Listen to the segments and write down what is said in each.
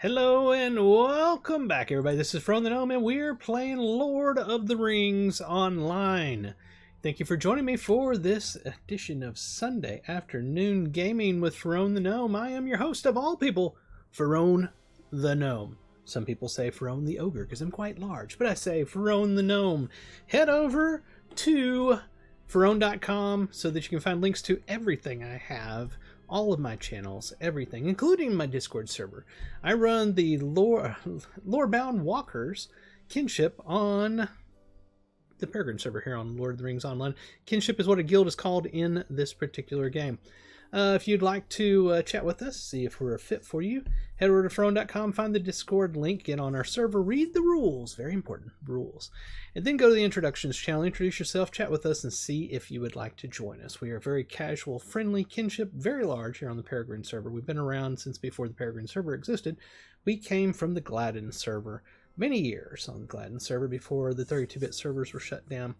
Hello and welcome back, everybody. This is From the Gnome, and we're playing Lord of the Rings Online. Thank you for joining me for this edition of Sunday Afternoon Gaming with Ferone the Gnome. I am your host of all people, Ferone the Gnome. Some people say Ferone the Ogre because I'm quite large, but I say Ferone the Gnome. Head over to Ferone.com so that you can find links to everything I have. All of my channels, everything, including my Discord server. I run the Lorebound Walkers Kinship on the Peregrine server here on Lord of the Rings Online. Kinship is what a guild is called in this particular game. If you'd like to chat with us, see if we're a fit for you, head over to Ferone.com, find the Discord link, get on our server, read the rules, very important rules, and then go to the introductions channel, introduce yourself, chat with us, and see if you would like to join us. We are very casual, friendly, kinship, very large here on the Peregrine server. We've been around since before the Peregrine server existed. We came from the Gladden server, many years on the Gladden server before the 32-bit servers were shut down.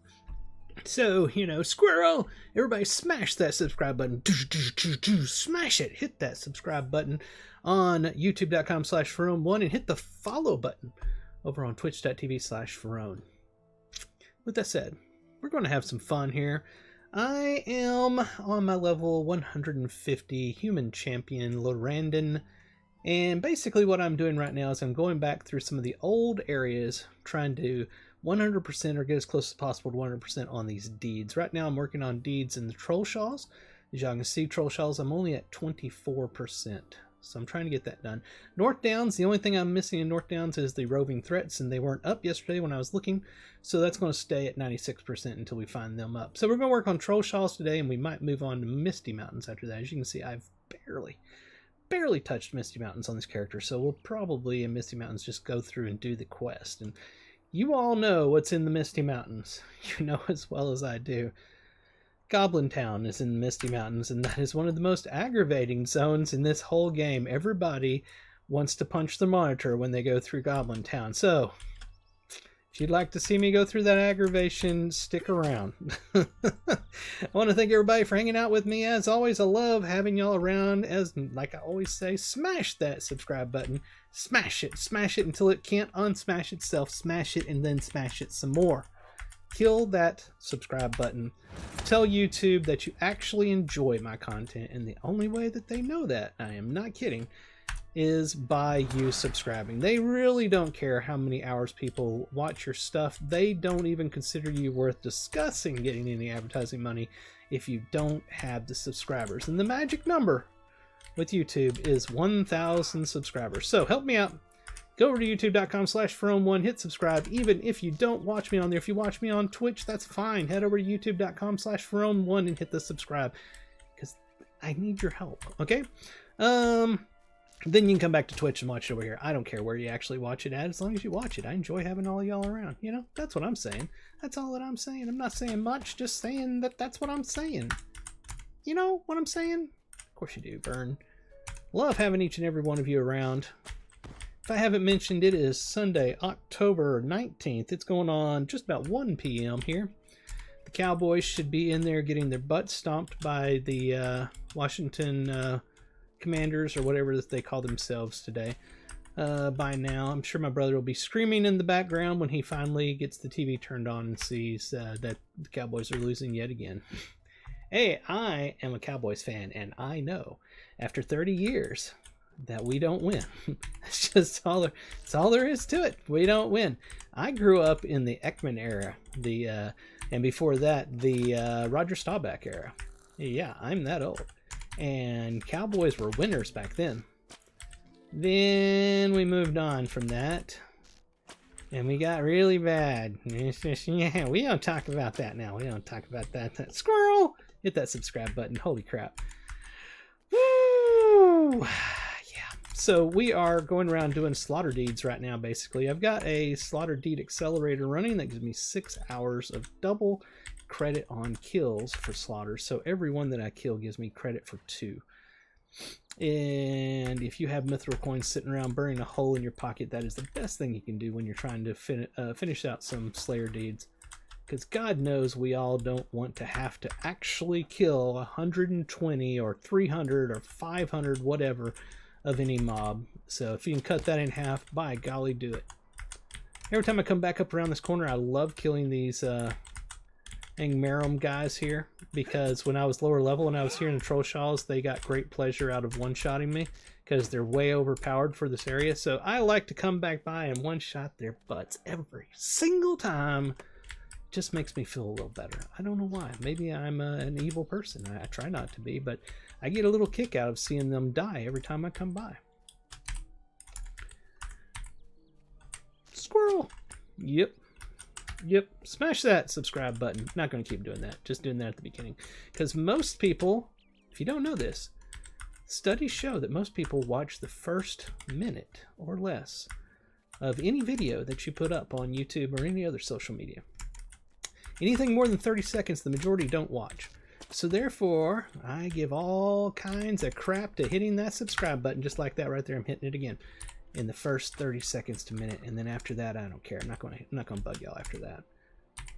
So, you know, squirrel, everybody smash that subscribe button. Smash it. Hit that subscribe button on youtube.com/Ferone1 and hit the follow button over on twitch.tv/Ferone. With that said, we're going to have some fun here. I am on my level 150 human champion, Lorandon. And basically what I'm doing right now is I'm going back through some of the old areas, trying to 100% or get as close as possible to 100% on these deeds. Right now I'm working on deeds in the Trollshaws. As y'all can see, Trollshaws, I'm only at 24%. So I'm trying to get that done. North Downs, the only thing I'm missing in North Downs is the roving threats, and they weren't up yesterday when I was looking. So that's going to stay at 96% until we find them up. So we're going to work on Trollshaws today, and we might move on to Misty Mountains after that. As you can see, I've barely touched Misty Mountains on this character. So we'll probably in Misty Mountains just go through and do the quest. And you all know what's in the Misty Mountains. You know as well as I do. Goblin Town is in the Misty Mountains, and that is one of the most aggravating zones in this whole game. Everybody wants to punch the monitor when they go through Goblin Town. So, if you'd like to see me go through that aggravation, stick around. I want to thank everybody for hanging out with me. As always, I love having y'all around. As like I always say, smash that subscribe button. Smash it until it can't unsmash itself. Smash it and then smash it some more. Kill that subscribe button. Tell YouTube that you actually enjoy my content, and the only way that they know that, I am not kidding, is by you subscribing. They really don't care how many hours people watch your stuff. They don't even consider you worth discussing getting any advertising money if you don't have the subscribers. And the magic number with YouTube is 1,000 subscribers. So help me out. Go over to youtube.com/Ferone1, hit subscribe. Even if you don't watch me on there, if you watch me on Twitch, that's fine. Head over to youtube.com/Ferone1 and hit the subscribe, because I need your help, okay? Then you can come back to Twitch and watch it over here. I don't care where you actually watch it at, as long as you watch it. I enjoy having all y'all around. You know, that's what I'm saying. That's all that I'm saying. I'm not saying much, just saying that that's what I'm saying. You know what I'm saying? Of course you do, Vern. Love having each and every one of you around. If I haven't mentioned, it is Sunday, October 19th. It's going on just about 1 p.m. here. The Cowboys should be in there getting their butts stomped by the Washington Commanders, or whatever they call themselves today. By now, I'm sure my brother will be screaming in the background when he finally gets the TV turned on and sees that the Cowboys are losing yet again. Hey, I am a Cowboys fan, and I know after 30 years that we don't win. It's just all there is to it. We don't win. I grew up in the Ekman era, and before that, the Roger Staubach era. Yeah, I'm that old. And Cowboys were winners back then. Then we moved on from that, and we got really bad. Yeah, we don't talk about that now. We don't talk about that. Squirrel! Hit that subscribe button. Holy crap. Woo! So we are going around doing slaughter deeds right now, basically. I've got a slaughter deed accelerator running that gives me 6 hours of double credit on kills for slaughter. So every one that I kill gives me credit for 2. And if you have mithril coins sitting around burning a hole in your pocket, that is the best thing you can do when you're trying to finish out some slayer deeds. Because God knows we all don't want to have to actually kill 120 or 300 or 500, whatever, of any mob. So if you can cut that in half, by golly, do it. Every time I come back up around this corner, I love killing these Angmarum guys here, because when I was lower level and I was here in the Trollshaws, they got great pleasure out of one-shotting me because they're way overpowered for this area. So I like to come back by and one-shot their butts every single time. It just makes me feel a little better. I don't know why. Maybe I'm an evil person. I try not to be, but I get a little kick out of seeing them die every time I come by. Squirrel! Yep. Yep, smash that subscribe button. Not going to keep doing that, just doing that at the beginning. Because most people, if you don't know this, studies show that most people watch the first minute or less of any video that you put up on YouTube or any other social media. Anything more than 30 seconds, the majority don't watch. So therefore, I give all kinds of crap to hitting that subscribe button, just like that right there. I'm hitting it again in the first 30 seconds to a minute, and then after that, I don't care. I'm not going to bug y'all after that,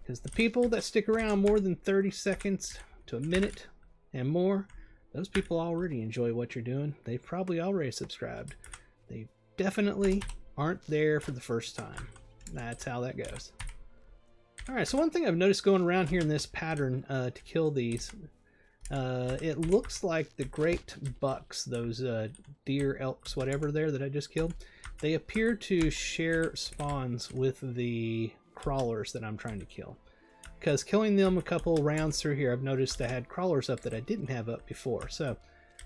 because the people that stick around more than 30 seconds to a minute and more, those people already enjoy what you're doing. They've probably already subscribed. They definitely aren't there for the first time. That's how that goes. All right, so one thing I've noticed going around here in this pattern to kill these, it looks like the great bucks, those deer, elks, whatever there that I just killed, they appear to share spawns with the crawlers that I'm trying to kill. Because killing them a couple rounds through here, I've noticed I had crawlers up that I didn't have up before. So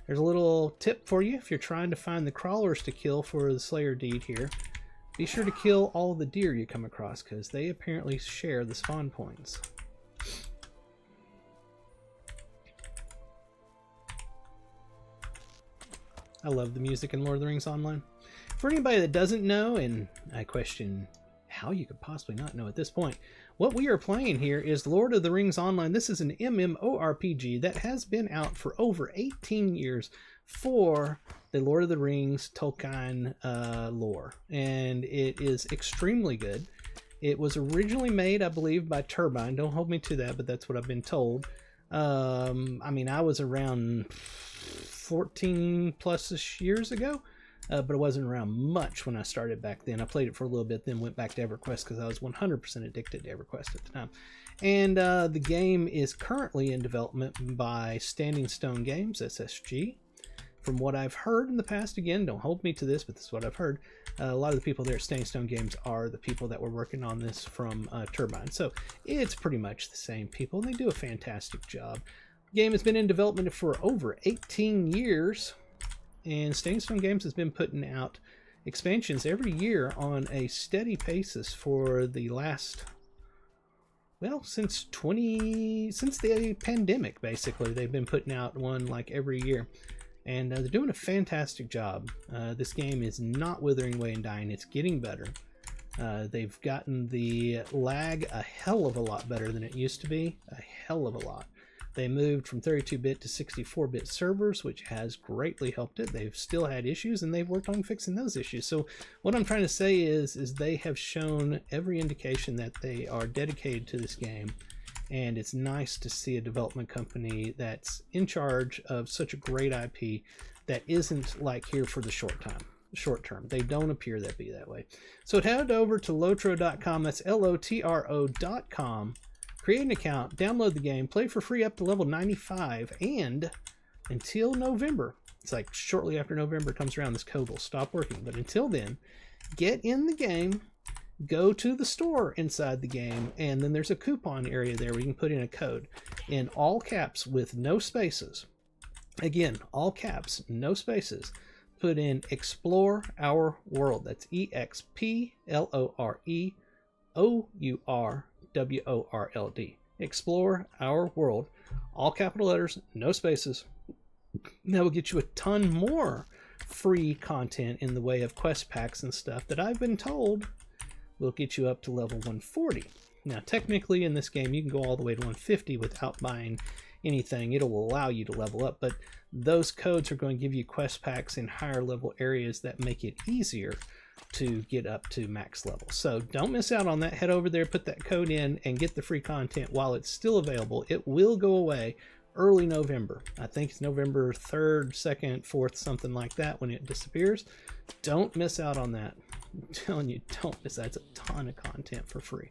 there's a little tip for you if you're trying to find the crawlers to kill for the Slayer deed here. Be sure to kill all the deer you come across, because they apparently share the spawn points. I love the music in Lord of the Rings Online. For anybody that doesn't know, and I question how you could possibly not know at this point, what we are playing here is Lord of the Rings Online. This is an MMORPG that has been out for over 18 years for the Lord of the Rings Tolkien lore, and it is extremely good. It was originally made, I believe, by Turbine. Don't hold me to that, but that's what I've been told. I mean, I was around 14 plus years ago, but it wasn't around much when I started back then. I played it for a little bit, then went back to EverQuest because I was 100% addicted to EverQuest at the time. And the game is currently in development by Standing Stone Games, SSG. From what I've heard in the past, again, don't hold me to this, but this is what I've heard. A lot of the people there at Standing Stone Games are the people that were working on this from Turbine. So it's pretty much the same people, and they do a fantastic job. The game has been in development for over 18 years, and Standing Stone Games has been putting out expansions every year on a steady basis for the last, well, since the pandemic, basically. They've been putting out one like every year. And they're doing a fantastic job. This game is not withering away and dying. It's getting better. They've gotten the lag a hell of a lot better than it used to be. A hell of a lot. They moved from 32-bit to 64-bit servers, which has greatly helped it. They've still had issues, and they've worked on fixing those issues. So what I'm trying to say is they have shown every indication that they are dedicated to this game. And it's nice to see a development company that's in charge of such a great IP that isn't like here for the short term. They don't appear to be that way. So head over to lotro.com. That's LOTRO.com. Create an account, download the game, play for free up to level 95, and until November, it's like shortly after November comes around, this code will stop working. But until then, get in the game. Go to the store inside the game, and then there's a coupon area there where you can put in a code in all caps with no spaces. Again, all caps, no spaces. Put in Explore Our World. That's EXPLOREOURWORLD. Explore Our World. All capital letters, no spaces. That will get you a ton more free content in the way of quest packs and stuff that I've been told will get you up to level 140. Now, technically in this game, you can go all the way to 150 without buying anything. It will allow you to level up, but those codes are going to give you quest packs in higher level areas that make it easier to get up to max level. So don't miss out on that. Head over there, put that code in, and get the free content while it's still available. It will go away early November. I think it's November 3rd, 2nd, 4th, something like that when it disappears. Don't miss out on that. I'm telling you, don't miss that. It's a ton of content for free.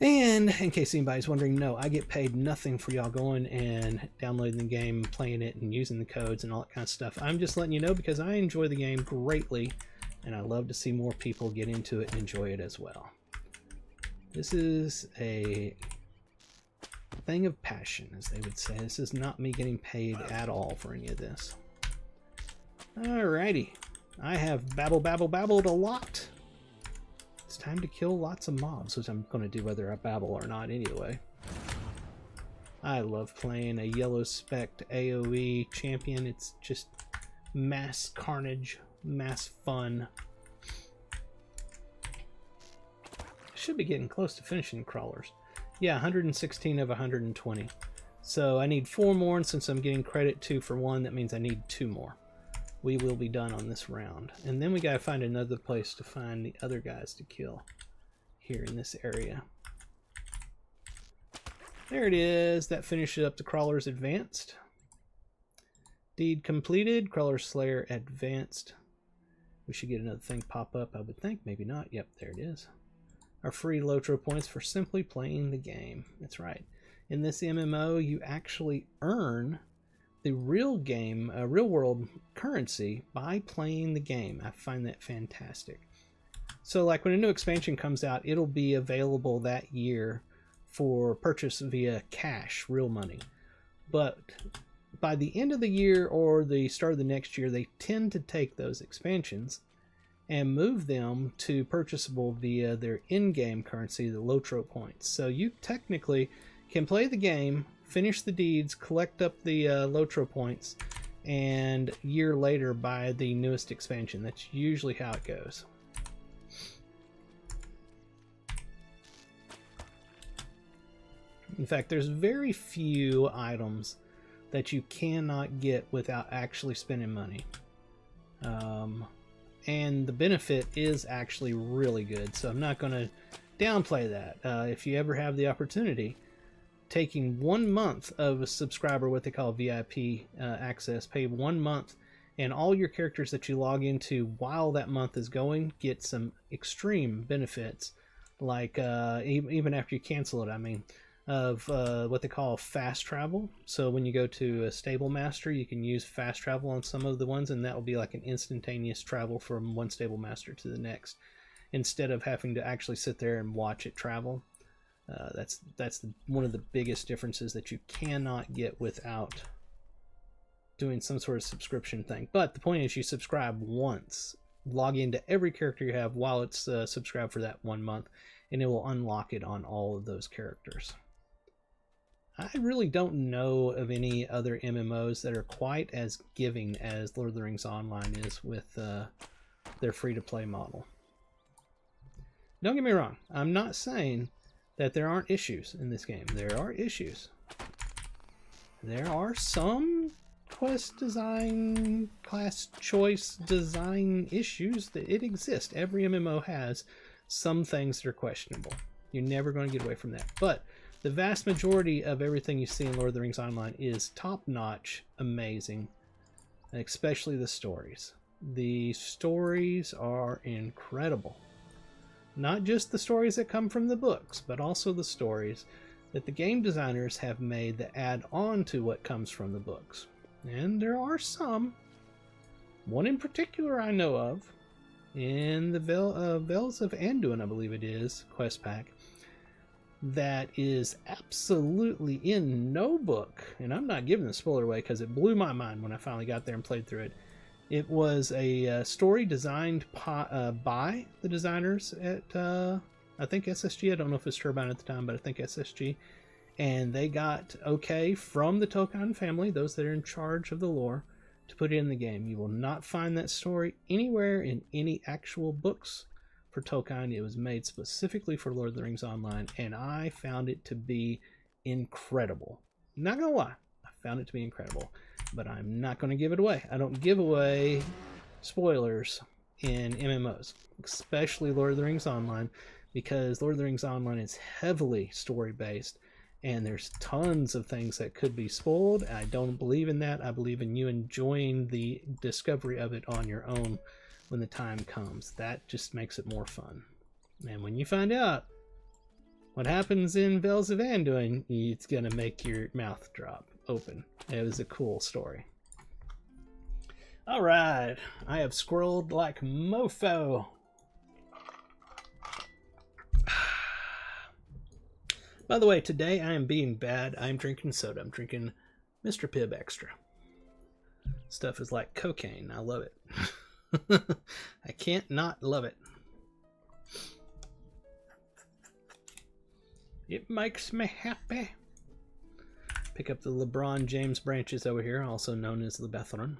And in case anybody's wondering, no, I get paid nothing for y'all going and downloading the game, playing it, and using the codes and all that kind of stuff. I'm just letting you know because I enjoy the game greatly, and I love to see more people get into it and enjoy it as well. This is a thing of passion, as they would say. This is not me getting paid at all for any of this. Alrighty. I have babbled a lot. It's time to kill lots of mobs, which I'm going to do whether I babble or not anyway. I love playing a yellow spec'd AoE champion. It's just mass carnage, mass fun. Should be getting close to finishing crawlers. Yeah, 116 of 120. So I need 4 more, and since I'm getting credit 2 for 1, that means I need 2 more. We will be done on this round. And then we gotta find another place to find the other guys to kill here in this area. There it is. That finishes up the Crawlers Advanced. Deed completed. Crawler Slayer Advanced. We should get another thing pop up, I would think. Maybe not. Yep, there it is. Our free Lotro points for simply playing the game. That's right. In this MMO, you actually earn the real game, real world currency by playing the game. I find that fantastic. So like when a new expansion comes out, it'll be available that year for purchase via cash, real money. But by the end of the year or the start of the next year, they tend to take those expansions and move them to purchasable via their in-game currency, the Lotro points. So you technically can play the game, finish the deeds, collect up the Lotro points, and a year later buy the newest expansion. That's usually how it goes. In fact, there's very few items that you cannot get without actually spending money. And the benefit is actually really good, so I'm not going to downplay that. If you ever have the opportunity, taking 1 month of a subscriber, what they call VIP access, pay 1 month, and all your characters that you log into while that month is going get some extreme benefits, like even after you cancel it, I mean, of what they call fast travel. So when you go to a stable master, you can use fast travel on some of the ones, and that will be like an instantaneous travel from one stable master to the next, instead of having to actually sit there and watch it travel. That's one of the biggest differences that you cannot get without doing some sort of subscription thing. But the point is, you subscribe once, log into every character you have while it's subscribed for that 1 month, and it will unlock it on all of those characters. I really don't know of any other MMOs that are quite as giving as Lord of the Rings Online is with their free-to-play model. Don't get me wrong, I'm not saying that there aren't issues in this game. There are issues. There are some quest design, class choice design issues that it exists. Every MMO has some things that are questionable. You're never going to get away from that. But the vast majority of everything you see in Lord of the Rings Online is top-notch, amazing, especially the stories. The stories are incredible. Not just the stories that come from the books, but also the stories that the game designers have made that add on to what comes from the books. And there are some. One in particular I know of, in the Vales of Anduin, I believe it is, quest pack, that is absolutely in no book. And I'm not giving the spoiler away because it blew my mind when I finally got there and played through it. It was a story designed by the designers at, I think SSG. I don't know if it was Turbine at the time, but I think SSG. And they got okay from the Tokhan family, those that are in charge of the lore, to put it in the game. You will not find that story anywhere in any actual books for Tokhan. It was made specifically for Lord of the Rings Online, and I found it to be incredible. Not gonna lie, I found it to be incredible, but I'm not gonna give it away. I don't give away spoilers in MMOs, especially Lord of the Rings Online, because Lord of the Rings Online is heavily story-based, and there's tons of things that could be spoiled. I don't believe in that. I believe in you enjoying the discovery of it on your own when the time comes. That just makes it more fun. And when you find out what happens in Veils of Anduin, it's gonna make your mouth drop open. It was a cool story. All right, I have scrolled like mofo. By the way, today I am being bad. I'm drinking soda. I'm drinking Mr. Pibb Extra. Stuff is like cocaine. I love it. I can't not love it. It makes me happy. Pick up the LeBron James branches over here, also known as the Bethlehem.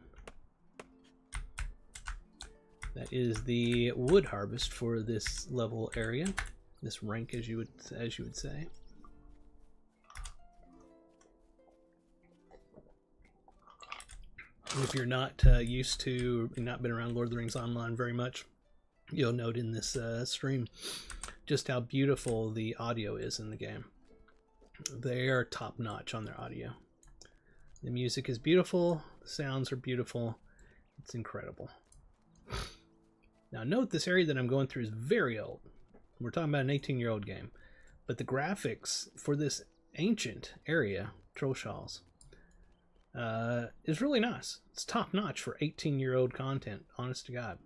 That is the wood harvest for this level area, this rank, as you would say. If you're not used to, not been around Lord of the Rings Online very much, you'll note in this stream just how beautiful the audio is in the game. They are top notch on their audio. The music is beautiful, the sounds are beautiful, it's incredible. Now note this area that I'm going through is very old. We're talking about an 18-year-old game, but the graphics for this ancient area, Trollshalls, is really nice. It's top notch for 18-year-old content, honest to God.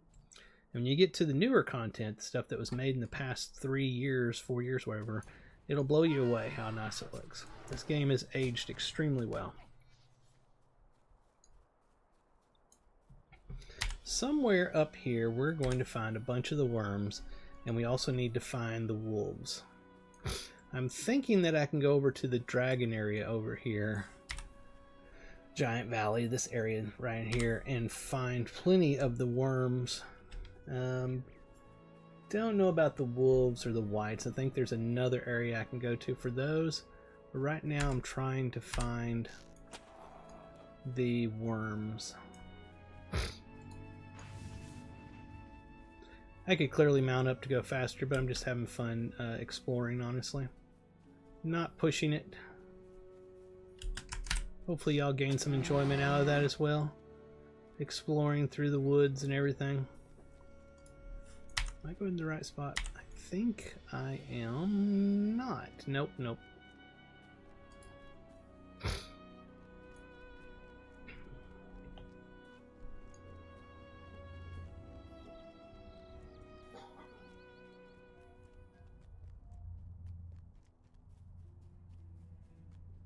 And when you get to the newer content, stuff that was made in the past 3 years, 4 years, whatever, it'll blow you away how nice it looks. This game is aged extremely well. Somewhere up here, we're going to find a bunch of the worms, and we also need to find the wolves. I'm thinking that I can go over to the dragon area over here, Giant Valley, this area right here, and find plenty of the worms. Don't know about the wolves or the whites. I think there's another area I can go to for those. But right now I'm trying to find the worms. I could clearly mount up to go faster, but I'm just having fun exploring, honestly. Not pushing it. Hopefully y'all gain some enjoyment out of that as well. Exploring through the woods and everything. Am I going to the right spot? I think I am not. Nope, nope.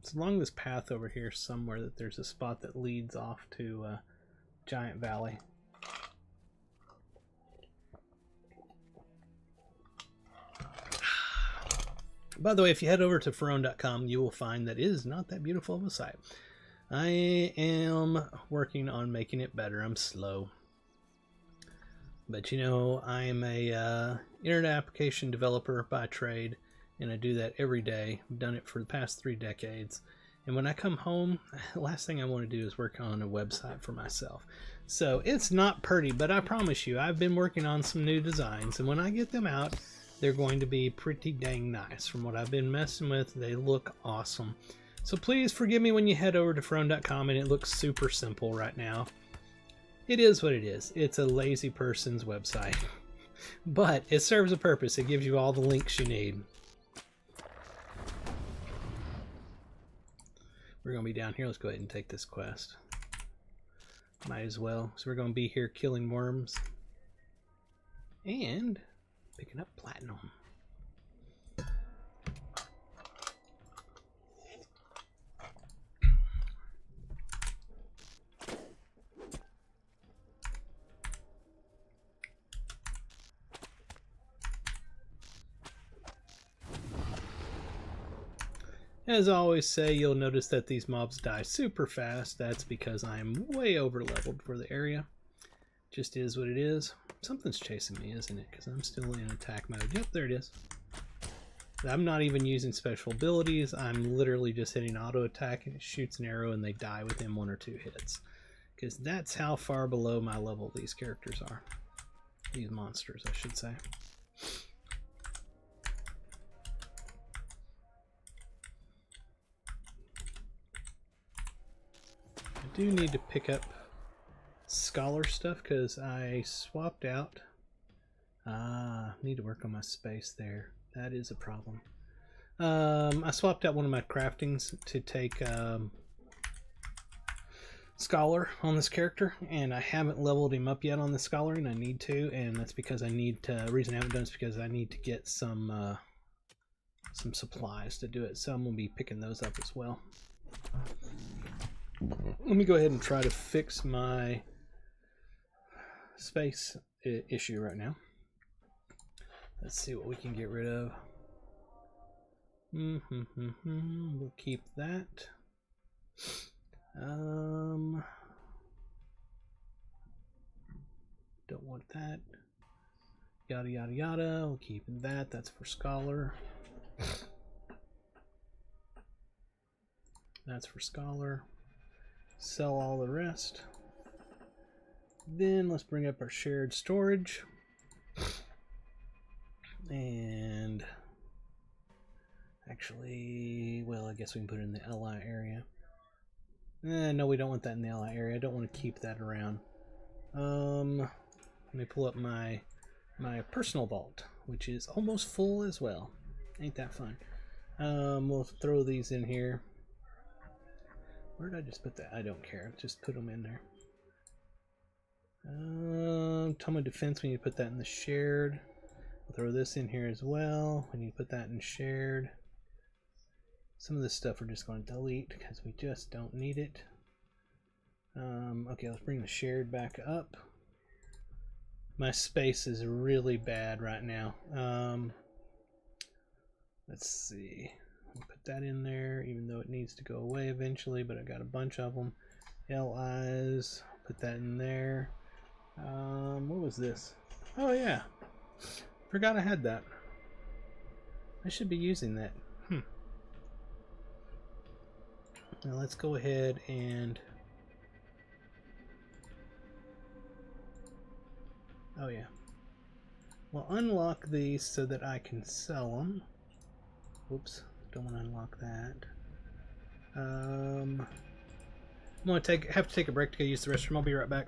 It's along this path over here somewhere that there's a spot that leads off to Giant Valley. By the way, if you head over to Pharaon.com, you will find that it is not that beautiful of a site. I am working on making it better. I'm slow. But you know, I'm a internet application developer by trade, and I do that every day. I've done it for the past 3 decades. And when I come home, the last thing I want to do is work on a website for myself. So it's not pretty, but I promise you, I've been working on some new designs, and when I get them out, they're going to be pretty dang nice. From what I've been messing with, they look awesome. So please forgive me when you head over to Pharaon.com and it looks super simple right now. It is what it is. It's a lazy person's website. But it serves a purpose. It gives you all the links you need. We're going to be down here. Let's go ahead and take this quest. Might as well. So we're going to be here killing worms. And picking up platinum. As I always say, you'll notice that these mobs die super fast. That's because I'm way over leveled for the area. Just is what it is. Something's chasing me, isn't it? Because I'm still in attack mode. Yep, there it is. I'm not even using special abilities. I'm literally just hitting auto attack and it shoots an arrow and they die within 1 or 2 hits. Because that's how far below my level these characters are. These monsters, I should say. do need to pick up scholar stuff because I swapped out. Need to work on my space there. That is a problem. I swapped out one of my craftings to take scholar on this character, and I haven't leveled him up yet on the scholar, and I need to, and that's because I need to. The reason I haven't done it is because I need to get some supplies to do it, so I'm going to be picking those up as well. Let me go ahead and try to fix my space issue right now. Let's see what we can get rid of. We'll keep that. Don't want that. Yada yada yada. We'll keep that. That's for scholar. That's for scholar. Sell all the rest. Then let's bring up our shared storage. And actually, well, I guess we can put it in the LI area. No, we don't want that in the LI area. I don't want to keep that around. Let me pull up my personal vault, which is almost full as well. Ain't that fun? We'll throw these in here. Where did I just put that? I don't care. Just put them in there. Tome of Defense, we need to put that in the shared. We'll throw this in here as well. We need to put that in shared. Some of this stuff we're just going to delete because we just don't need it. Okay, let's bring the shared back up. My space is really bad right now. Let's see. I'll put that in there, even though it needs to go away eventually, but I got a bunch of them. LIs, put that in there. What was this? Oh yeah, forgot I had that. I should be using that. Now let's go ahead and... oh yeah. We'll unlock these so that I can sell them. Oops, don't want to unlock that. I'm gonna have to take a break to go use the restroom. I'll be right back.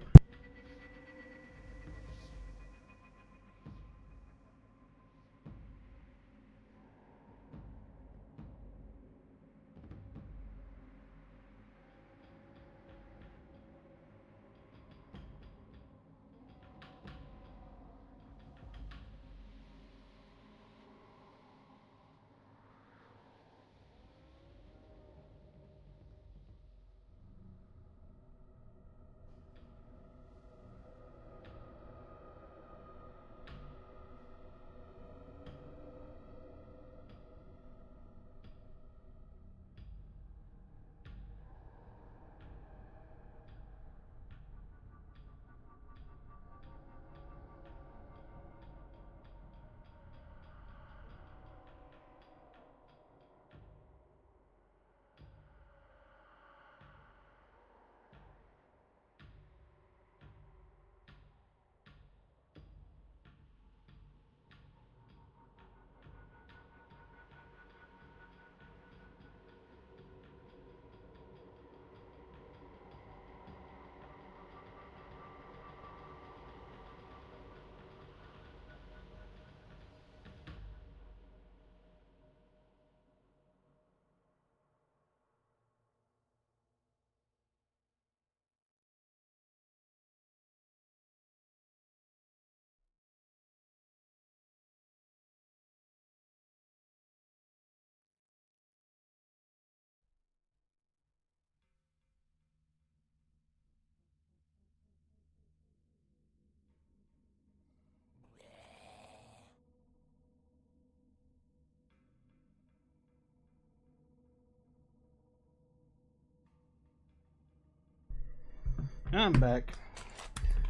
I'm back.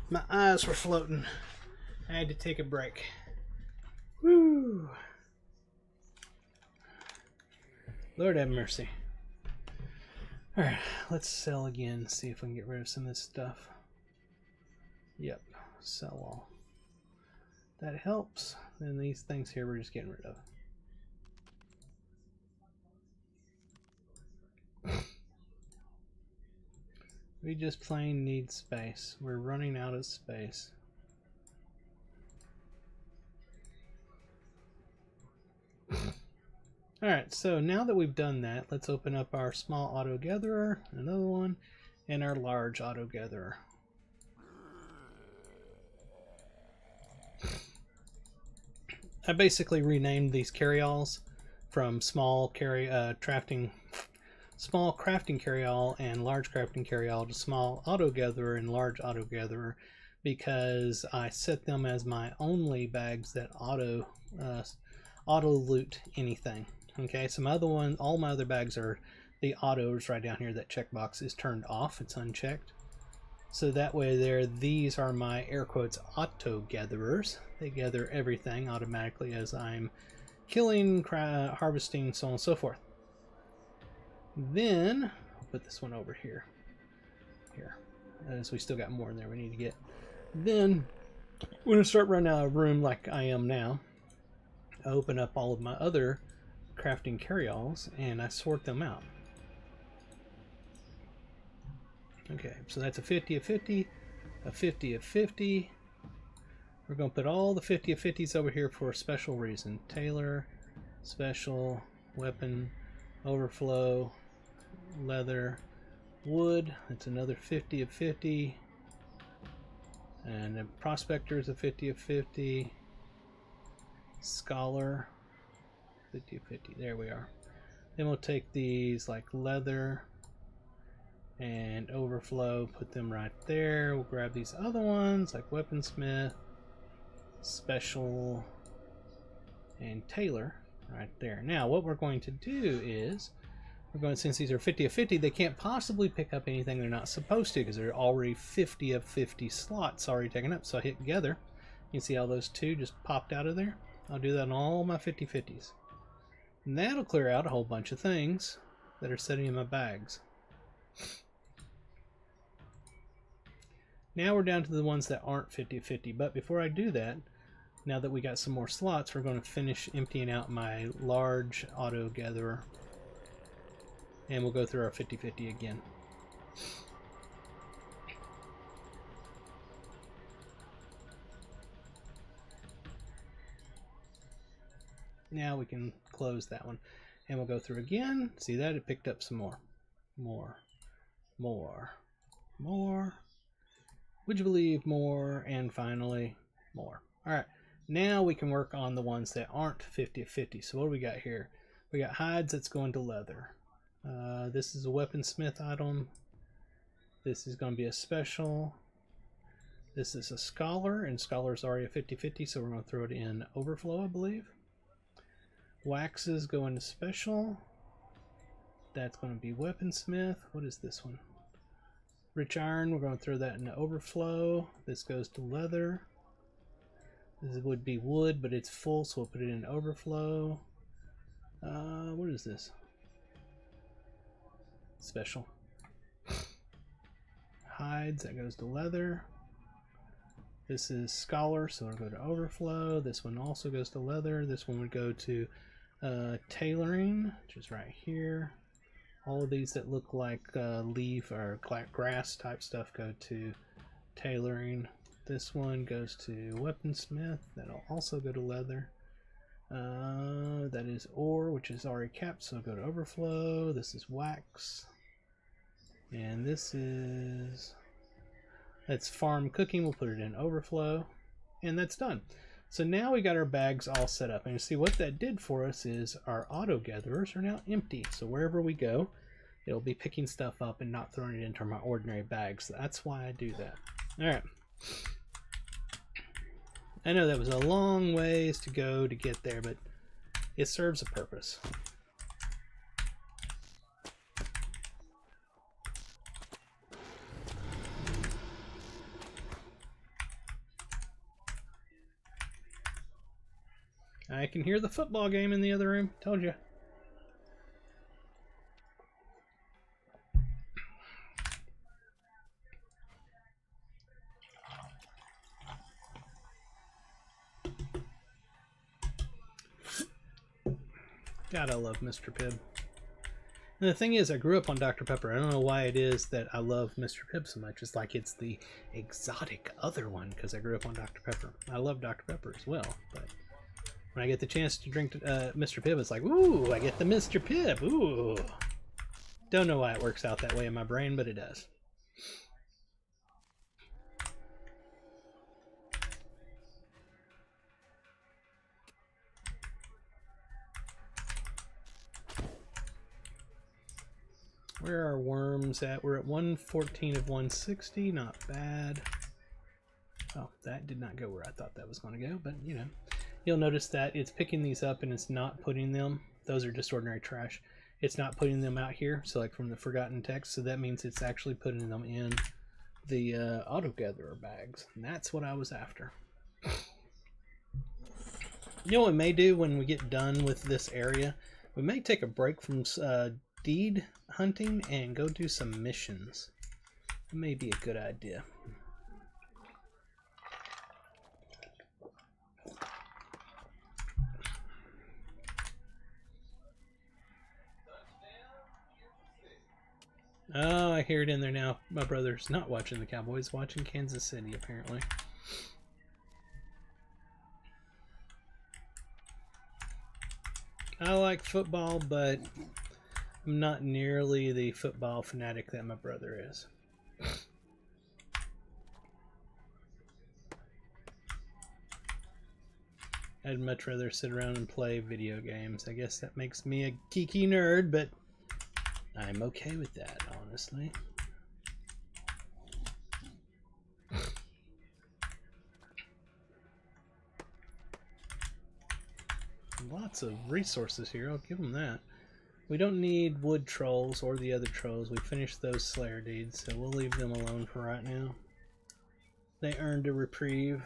My eyes were floating. I had to take a break. Woo! Lord have mercy. Alright, let's sell again. See if we can get rid of some of this stuff. Yep, sell all. That helps. Then these things here we're just getting rid of. We just plain need space. We're running out of space. Alright, so now that we've done that, let's open up our small auto gatherer, another one, and our large auto gatherer. I basically renamed these carryalls from small crafting carryall and large crafting carryall to small auto gatherer and large auto gatherer, because I set them as my only bags that auto loot anything. Okay, so my other one, all my other bags are the autos right down here. That checkbox is turned off, it's unchecked. So that way these are my air quotes auto gatherers. They gather everything automatically as I'm killing, harvesting, so on and so forth. Then I'll put this one over here. As we still got more in there we need to get. Then when I start running out of room like I am now, I open up all of my other crafting carryalls and I sort them out. Okay, so that's a 50 of 50, a 50 of 50. We're going to put all the 50 of 50s over here for a special reason. Tailor, special, weapon, overflow, leather, wood. That's another 50 of 50. And then prospector is a 50 of 50. Scholar, 50 of 50. There we are. Then we'll take these like leather and overflow, put them right there. We'll grab these other ones like weaponsmith, special, and tailor right there. Now what we're going to do is since these are 50 of 50, they can't possibly pick up anything they're not supposed to because they're already 50 of 50 slots already taken up. So I hit together. You can see how those two just popped out of there. I'll do that on all my 50/50s. And that'll clear out a whole bunch of things that are sitting in my bags. Now we're down to the ones that aren't 50/50, but before I do that, now that we got some more slots, we're going to finish emptying out my large auto gatherer, and we'll go through our 50/50 again. Now we can close that one, and we'll go through again. See that? It picked up some more. More. Would you believe more? And finally, more. Alright, now we can work on the ones that aren't 50 of 50. So what do we got here? We got hides that's going to leather. This is a weaponsmith item. This is going to be a special. This is a scholar, and scholar's already a 50/50, so we're going to throw it in overflow, I believe. Waxes go into special. That's going to be weaponsmith. What is this one? Rich iron, we're going to throw that into overflow. This goes to leather. This would be wood, but it's full, so we'll put it in overflow. What is this? Special. Hides, that goes to leather. This is scholar, so it'll go to overflow. This one also goes to leather. This one would go to tailoring, which is right here. All of these that look like leaf or grass type stuff go to tailoring. This one goes to weaponsmith. That'll also go to leather. That is ore, which is already capped, so it'll go to overflow. This is wax. And that's farm cooking. We'll put it in overflow. And that's done. So now we got our bags all set up. And you see what that did for us is our auto gatherers are now empty. So wherever we go, it'll be picking stuff up and not throwing it into my ordinary bags. So that's why I do that. Alright. I know that was a long ways to go to get there, but it serves a purpose. I can hear the football game in the other room. Told you. God, I love Mr. Pibb. And the thing is, I grew up on Dr. Pepper. I don't know why it is that I love Mr. Pibb so much. It's like it's the exotic other one because I grew up on Dr. Pepper. I love Dr. Pepper as well, but when I get the chance to drink Mr. Pibb, it's like, ooh, I get the Mr. Pibb. Ooh. Don't know why it works out that way in my brain, but it does. Where are worms at? We're at 114 of 160. Not bad. Oh, that did not go where I thought that was going to go, but you know. You'll notice that it's picking these up and it's not putting them. Those are just ordinary trash. It's not putting them out here, so like from the forgotten text. So that means it's actually putting them in the auto gatherer bags. And that's what I was after. You know what we may do when we get done with this area? We may take a break from deed hunting and go do some missions. It may be a good idea. Oh, I hear it in there now. My brother's not watching the Cowboys, watching Kansas City, apparently. I like football, but I'm not nearly the football fanatic that my brother is. I'd much rather sit around and play video games. I guess that makes me a geeky nerd, but I'm okay with that, honestly. Lots of resources here, I'll give them that. We don't need wood trolls or the other trolls. We finished those Slayer deeds, so we'll leave them alone for right now. They earned a reprieve.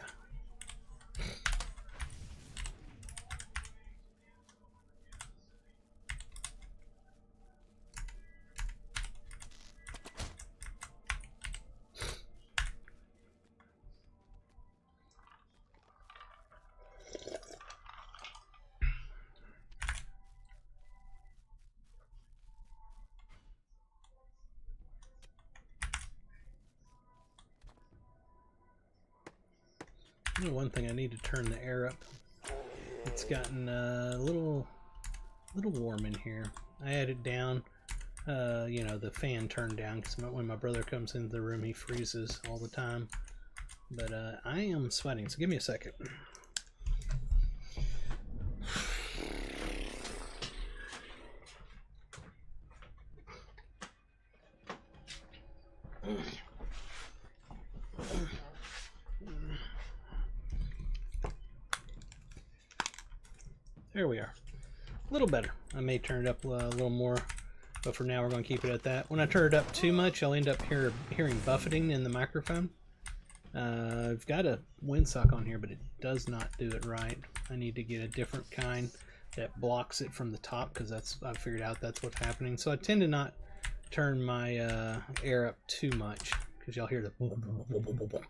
One thing, I need to turn the air up. It's gotten a little warm in here. I had it down, you know, the fan turned down because when my brother comes into the room, he freezes all the time. But I am sweating, so give me a second. There we are. A little better. I may turn it up a little more, but for now we're going to keep it at that. When I turn it up too much, I'll end up hearing buffeting in the microphone. I've got a windsock on here, but it does not do it right. I need to get a different kind that blocks it from the top, because I've figured out that's what's happening. So I tend to not turn my air up too much, because y'all hear the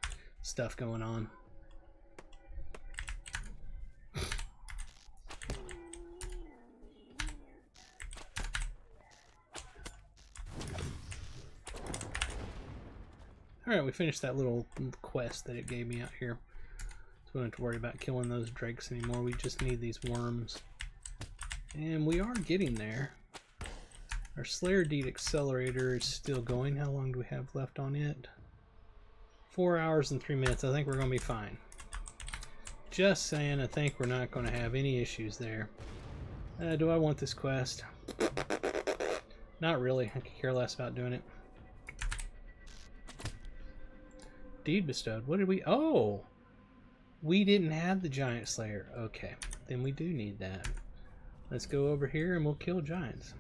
stuff going on. Alright, we finished that little quest that it gave me out here. So we don't have to worry about killing those drakes anymore. We just need these worms. And we are getting there. Our Slayer Deed Accelerator is still going. How long do we have left on it? 4 hours and 3 minutes. I think we're going to be fine. Just saying, I think we're not going to have any issues there. Do I want this quest? Not really. I could care less about doing it. Deed bestowed. What did we... Oh! We didn't have the Giant Slayer. Okay. Then we do need that. Let's go over here and we'll kill giants.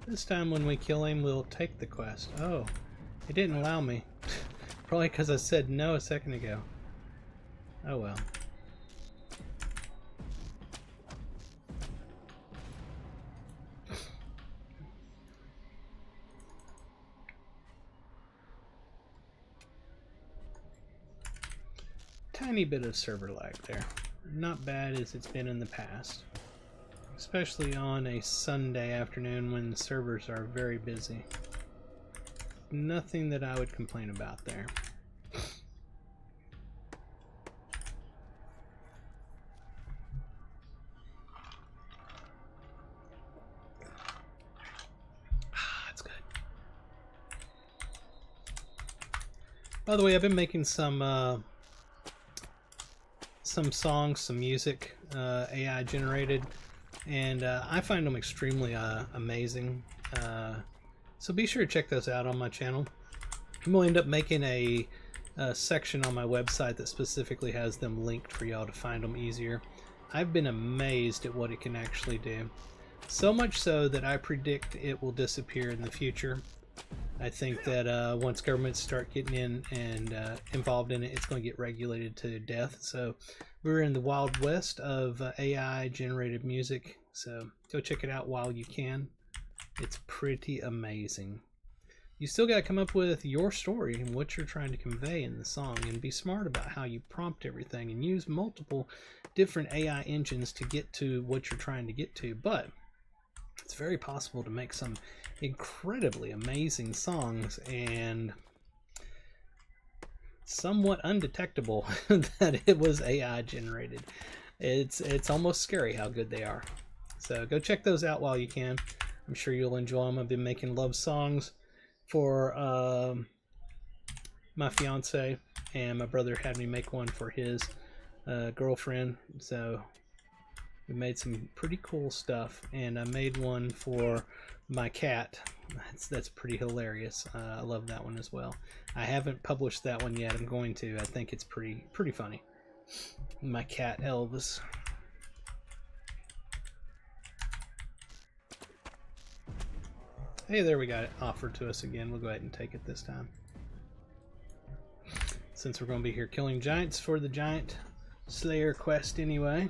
This time when we kill him, we'll take the quest. Oh. It didn't allow me. Probably because I said no a second ago. Oh well. tiny bit of server lag there. Not bad as it's been in the past. Especially on a Sunday afternoon when the servers are very busy. Nothing that I would complain about there. That's good. By the way, I've been making some songs, some music, AI generated, and I find them extremely amazing. So be sure to check those out on my channel. I'm going to end up making a section on my website that specifically has them linked for y'all to find them easier. I've been amazed at what it can actually do. So much so that I predict it will disappear in the future. I think that once governments start getting in and involved in it, it's going to get regulated to death. So we're in the Wild West of AI generated music. So go check it out while you can. It's pretty amazing. You still got to come up with your story and what you're trying to convey in the song, and be smart about how you prompt everything, and use multiple different AI engines to get to what you're trying to get to. But it's very possible to make some incredibly amazing songs and somewhat undetectable that it was AI generated. It's almost scary how good they are. So go check those out while you can. I'm sure you'll enjoy them. I've been making love songs for my fiance, and my brother had me make one for his girlfriend. So we made some pretty cool stuff, and I made one for my cat. That's pretty hilarious. I love that one as well. I haven't published that one yet. I'm going to. I think it's pretty funny. My cat Elvis. Hey, there, we got it offered to us again. We'll go ahead and take it this time, since we're going to be here killing giants for the giant slayer quest anyway.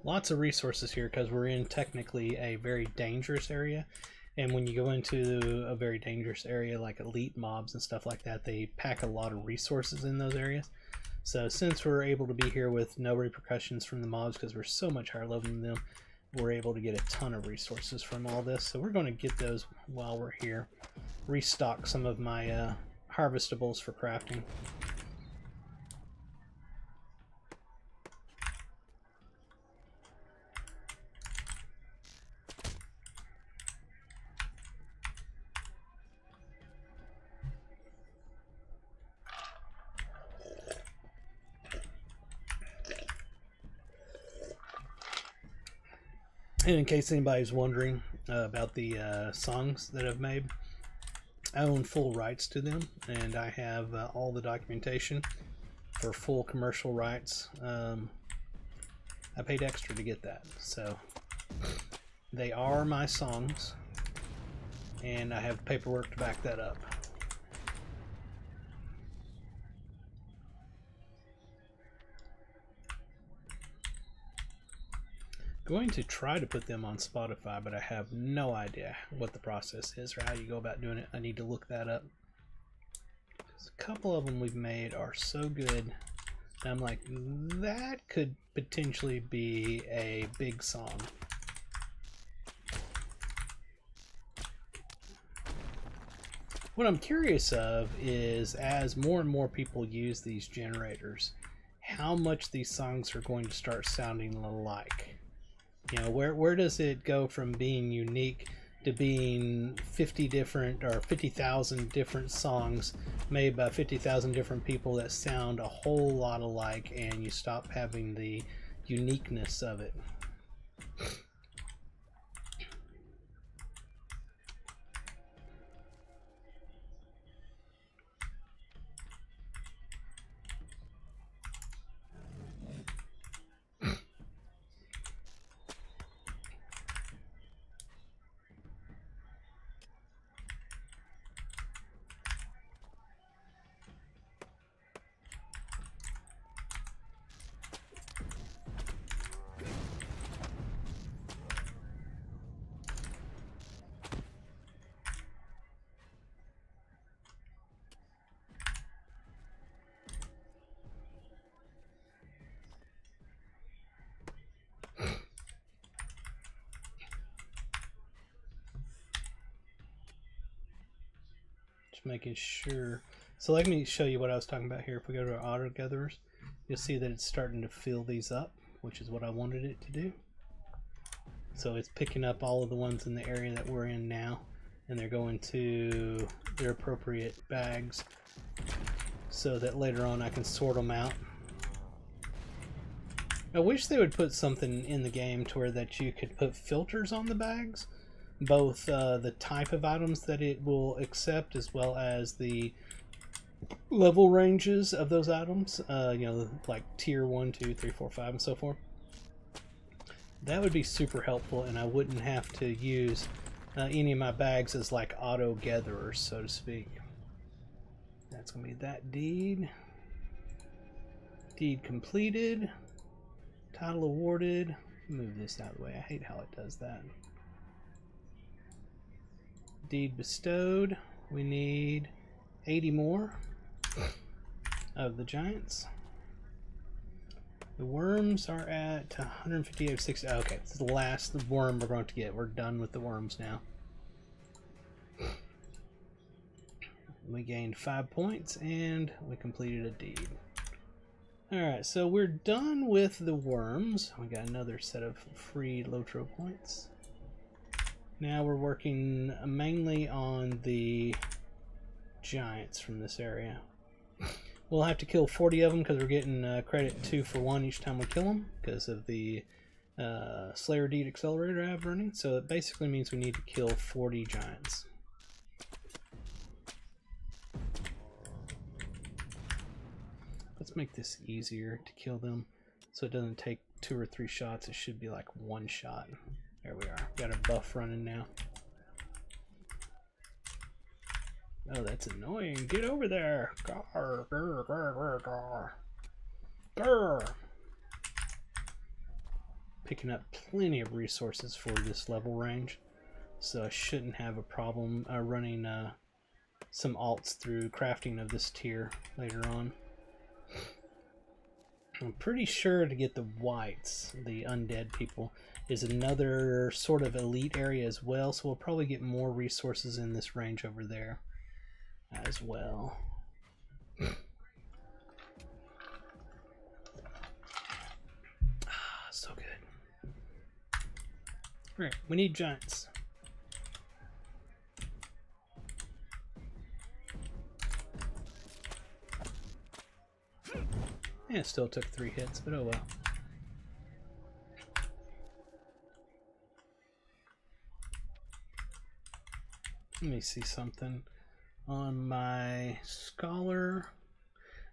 Lots of resources here because we're in technically a very dangerous area, and when you go into a very dangerous area like elite mobs and stuff like that, they pack a lot of resources in those areas. So since we're able to be here with no repercussions from the mobs because we're so much higher level than them, we're able to get a ton of resources from all this. So we're going to get those while we're here. Restock some of my harvestables for crafting. And in case anybody's wondering about the songs that I've made, I own full rights to them, and I have all the documentation for full commercial rights. I paid extra to get that, so they are my songs, and I have paperwork to back that up. Going to try to put them on Spotify, but I have no idea what the process is or how you go about doing it. I need to look that up. A couple of them we've made are so good, I'm like, that could potentially be a big song. What I'm curious of is, as more and more people use these generators, how much these songs are going to start sounding alike. You know, where does it go from being unique to being 50 different or 50,000 different songs made by 50,000 different people that sound a whole lot alike, and you stop having the uniqueness of it? Just making sure. So let me show you what I was talking about here. If we go to our auto gatherers, you'll see that it's starting to fill these up, which is what I wanted it to do. So it's picking up all of the ones in the area that we're in now, and they're going to their appropriate bags so that later on I can sort them out. I wish they would put something in the game to where that you could put filters on the bags, both the type of items that it will accept as well as the level ranges of those items, you know, like tier 1, 2, 3, 4, 5 and so forth. That would be super helpful, and I wouldn't have to use any of my bags as like auto gatherers, so to speak. That's gonna be that deed. Deed completed. Title awarded. Move this out of the way. I hate how it does that. Deed bestowed. We need 80 more of the giants. The worms are at 158 of 60. Okay, this is the last worm we're going to get. We're done with the worms now. We gained 5 points and we completed a deed. Alright, so we're done with the worms. We got another set of free Lotro points. Now we're working mainly on the giants from this area. We'll have to kill 40 of them because we're getting credit 2 for 1 each time we kill them because of the Slayer Deed Accelerator I have running. So it basically means we need to kill 40 giants. Let's make this easier to kill them so it doesn't take 2 or 3 shots. It should be like 1 shot. There we are. Got a buff running now. Oh, that's annoying. Get over there. Grr, grr, grr, grr, grr. Grr. Picking up plenty of resources for this level range, so I shouldn't have a problem running some alts through crafting of this tier later on. I'm pretty sure to get the whites, the undead people, is another sort of elite area as well, so we'll probably get more resources in this range over there as well. So good. Alright, we need giants. Yeah, it still took 3 hits, but oh well. Let me see something on my scholar.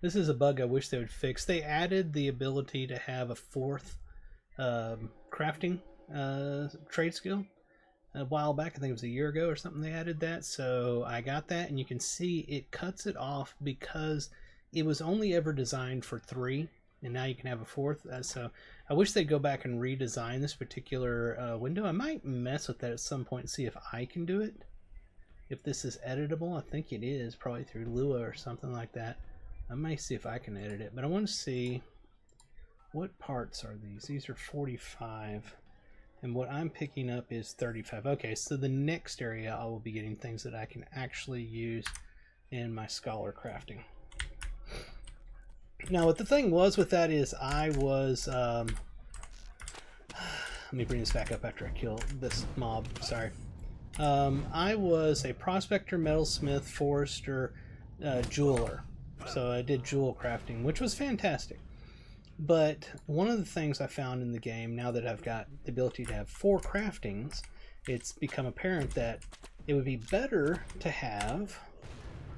This is a bug I wish they would fix. They added the ability to have a 4th crafting trade skill a while back. I think it was a year ago or something they added that, so I got that, and you can see it cuts it off because it was only ever designed for 3, and now you can have a 4th. So I wish they'd go back and redesign this particular window. I might mess with that at some point and see if I can do it. If this is editable, I think it is, probably through Lua or something like that. I may see if I can edit it, but I want to see what parts are these. These are 45, and what I'm picking up is 35. Okay, so the next area I will be getting things that I can actually use in my scholar crafting. Now, what the thing was with that is I was, let me bring this back up after I kill this mob, sorry. I was a prospector, metalsmith, forester, jeweler. So I did jewel crafting, which was fantastic. But one of the things I found in the game, now that I've got the ability to have 4 craftings, it's become apparent that it would be better to have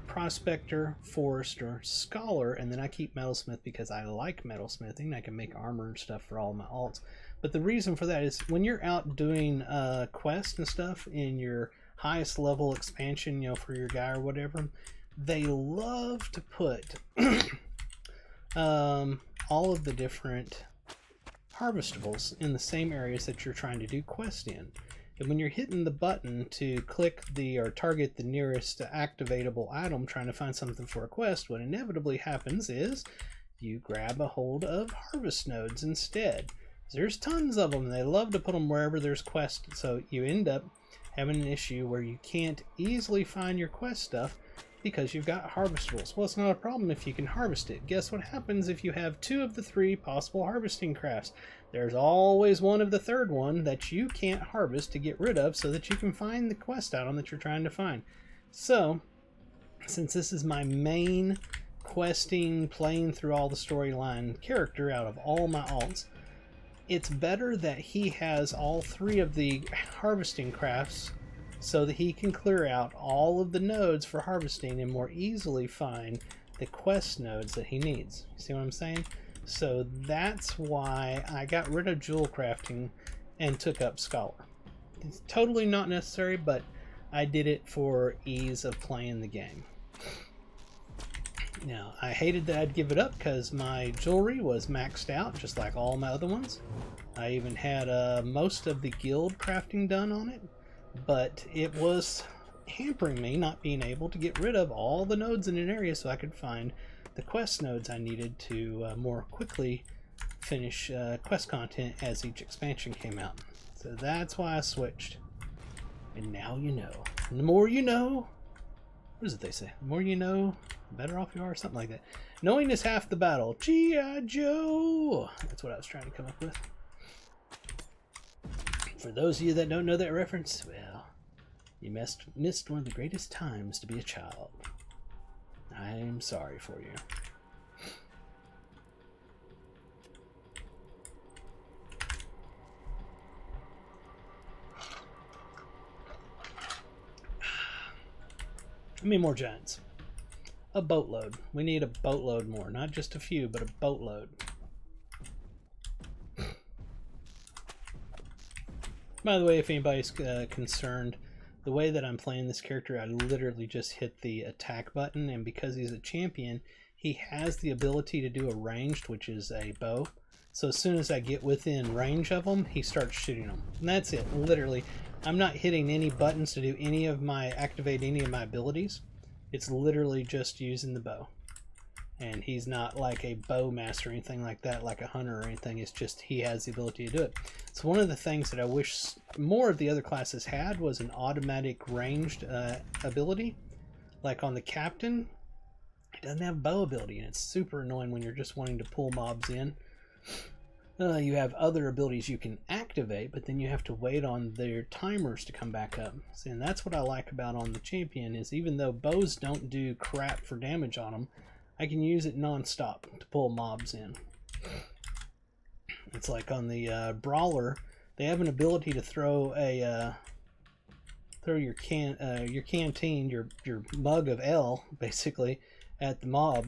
prospector, forester, scholar, and then I keep metalsmith because I like metalsmithing. I can make armor and stuff for all my alts. But the reason for that is when you're out doing quests and stuff in your highest level expansion, you know, for your guy or whatever, they love to put all of the different harvestables in the same areas that you're trying to do quests in. And when you're hitting the button to click the or target the nearest activatable item trying to find something for a quest, what inevitably happens is you grab a hold of harvest nodes instead. There's tons of them. They love to put them wherever there's quests, so you end up having an issue where you can't easily find your quest stuff because you've got harvestables. Well, it's not a problem if you can harvest it. Guess what happens if you have 2 of the 3 possible harvesting crafts? There's always one of the third one that you can't harvest to get rid of so that you can find the quest item that you're trying to find. So, since this is my main questing, playing through all the storyline character out of all my alts, it's better that he has all 3 of the harvesting crafts so that he can clear out all of the nodes for harvesting and more easily find the quest nodes that he needs. See what I'm saying? So that's why I got rid of jewel crafting and took up Scholar. It's totally not necessary, but I did it for ease of playing the game. Now, I hated that I'd give it up because my jewelry was maxed out, just like all my other ones. I even had most of the guild crafting done on it, but it was hampering me not being able to get rid of all the nodes in an area so I could find the quest nodes I needed to more quickly finish quest content as each expansion came out. So that's why I switched. And now you know. And the more you know, what is it they say? The more you know, the better off you are, something like that. Knowing is half the battle. G.I. Joe! That's what I was trying to come up with. For those of you that don't know that reference, well, you missed one of the greatest times to be a child. I'm sorry for you. How many more giants? A boatload. We need a boatload more. Not just a few, but a boatload. By the way, if anybody's concerned, the way that I'm playing this character, I literally just hit the attack button, and because he's a champion, he has the ability to do a ranged, which is a bow. So as soon as I get within range of him, he starts shooting them. And that's it, literally. I'm not hitting any buttons to do any of my, activate any of my abilities. It's literally just using the bow. And he's not like a bow master or anything like that, like a hunter or anything. It's just he has the ability to do it. So one of the things that I wish more of the other classes had was an automatic ranged ability. Like on the captain, he doesn't have bow ability, and it's super annoying when you're just wanting to pull mobs in. You have other abilities you can activate, but then you have to wait on their timers to come back up. See, and that's what I like about on the champion, is even though bows don't do crap for damage on them, I can use it non-stop to pull mobs in. It's like on the brawler, they have an ability to throw a throw your canteen, your mug of ale, basically, at the mob,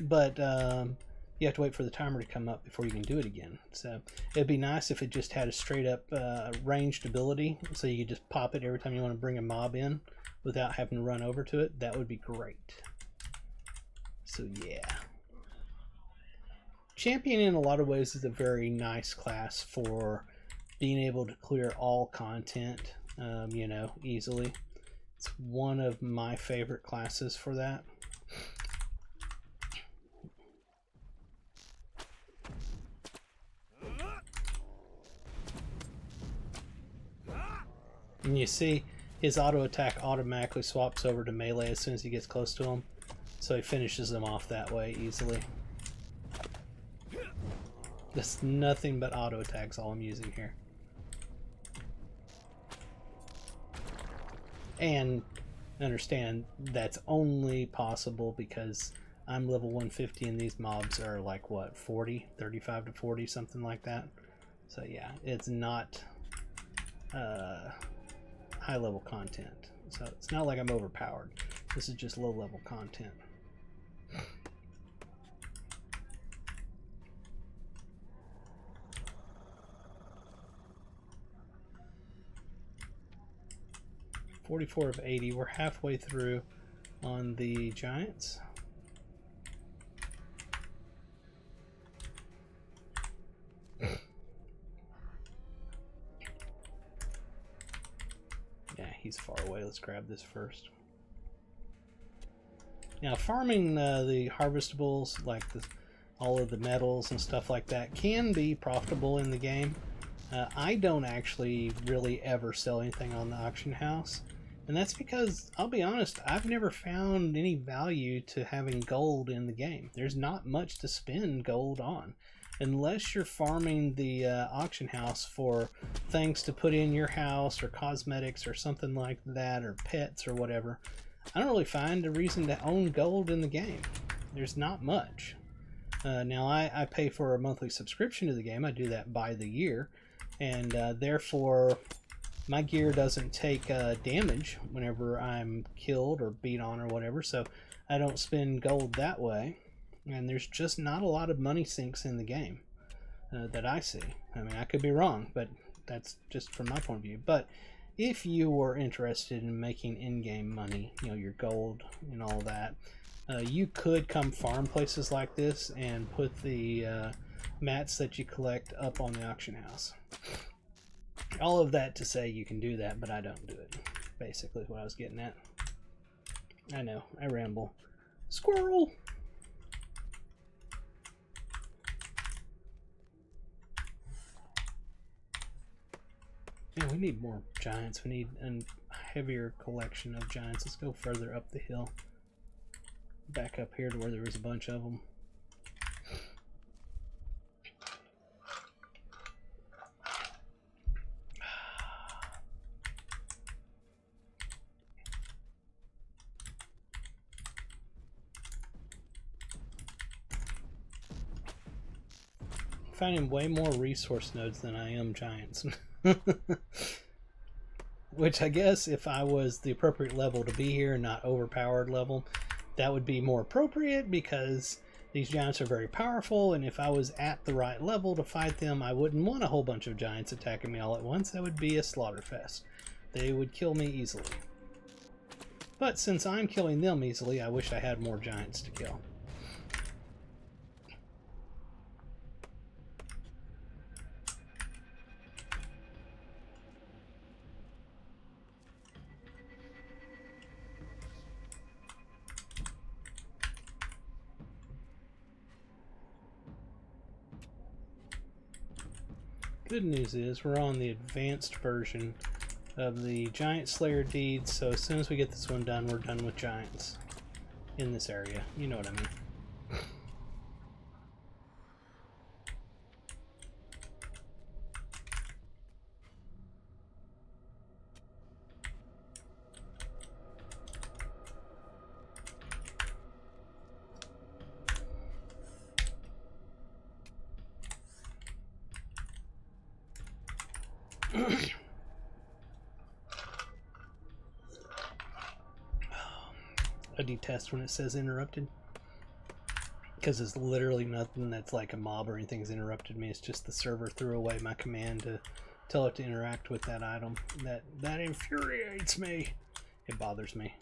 but you have to wait for the timer to come up before you can do it again. So it'd be nice if it just had a straight up ranged ability, so you could just pop it every time you want to bring a mob in without having to run over to it. That would be great. So yeah, champion in a lot of ways is a very nice class for being able to clear all content, you know, easily. It's one of my favorite classes for that. And you see his auto attack automatically swaps over to melee as soon as he gets close to him. So he finishes them off that way easily. Just nothing but auto attacks all I'm using here. And understand that's only possible because I'm level 150 and these mobs are like what, 40, 35 to 40, something like that. So yeah, it's not high level content. So it's not like I'm overpowered. This is just low level content. $44 of 80. We're halfway through on the giants. Yeah, he's far away. Let's grab this first. Now, farming the harvestables, like all of the metals and stuff like that, can be profitable in the game. I don't actually really ever sell anything on the auction house. And that's because, I'll be honest, I've never found any value to having gold in the game. There's not much to spend gold on. Unless you're farming the auction house for things to put in your house or cosmetics or something like that, or pets or whatever, I don't really find a reason to own gold in the game. There's not much. Now I pay for a monthly subscription to the game. I do that by the year, and therefore my gear doesn't take damage whenever I'm killed or beat on or whatever, so I don't spend gold that way. And there's just not a lot of money sinks in the game that I see. I mean, I could be wrong, but that's just from my point of view. But if you were interested in making in-game money, you know, your gold and all that, you could come farm places like this and put the mats that you collect up on the auction house. All of that to say you can do that, but I don't do it. Basically what I was getting at. I know, I ramble. Squirrel! Yeah, we need more giants. We need a heavier collection of giants. Let's go further up the hill. Back up here to where there was a bunch of them. Finding way more resource nodes than I am giants. Which I guess if I was the appropriate level to be here, not overpowered level, that would be more appropriate, because these giants are very powerful, and if I was at the right level to fight them, I wouldn't want a whole bunch of giants attacking me all at once. That would be a slaughter fest. They would kill me easily. But since I'm killing them easily, I wish I had more giants to kill. Good news is we're on the advanced version of the Giant Slayer Deeds, so as soon as we get this one done, we're done with giants in this area. You know what I mean. I detest when it says interrupted, because it's literally nothing that's like a mob or anything's interrupted me. It's just the server threw away my command to tell it to interact with that item. That infuriates me. It bothers me.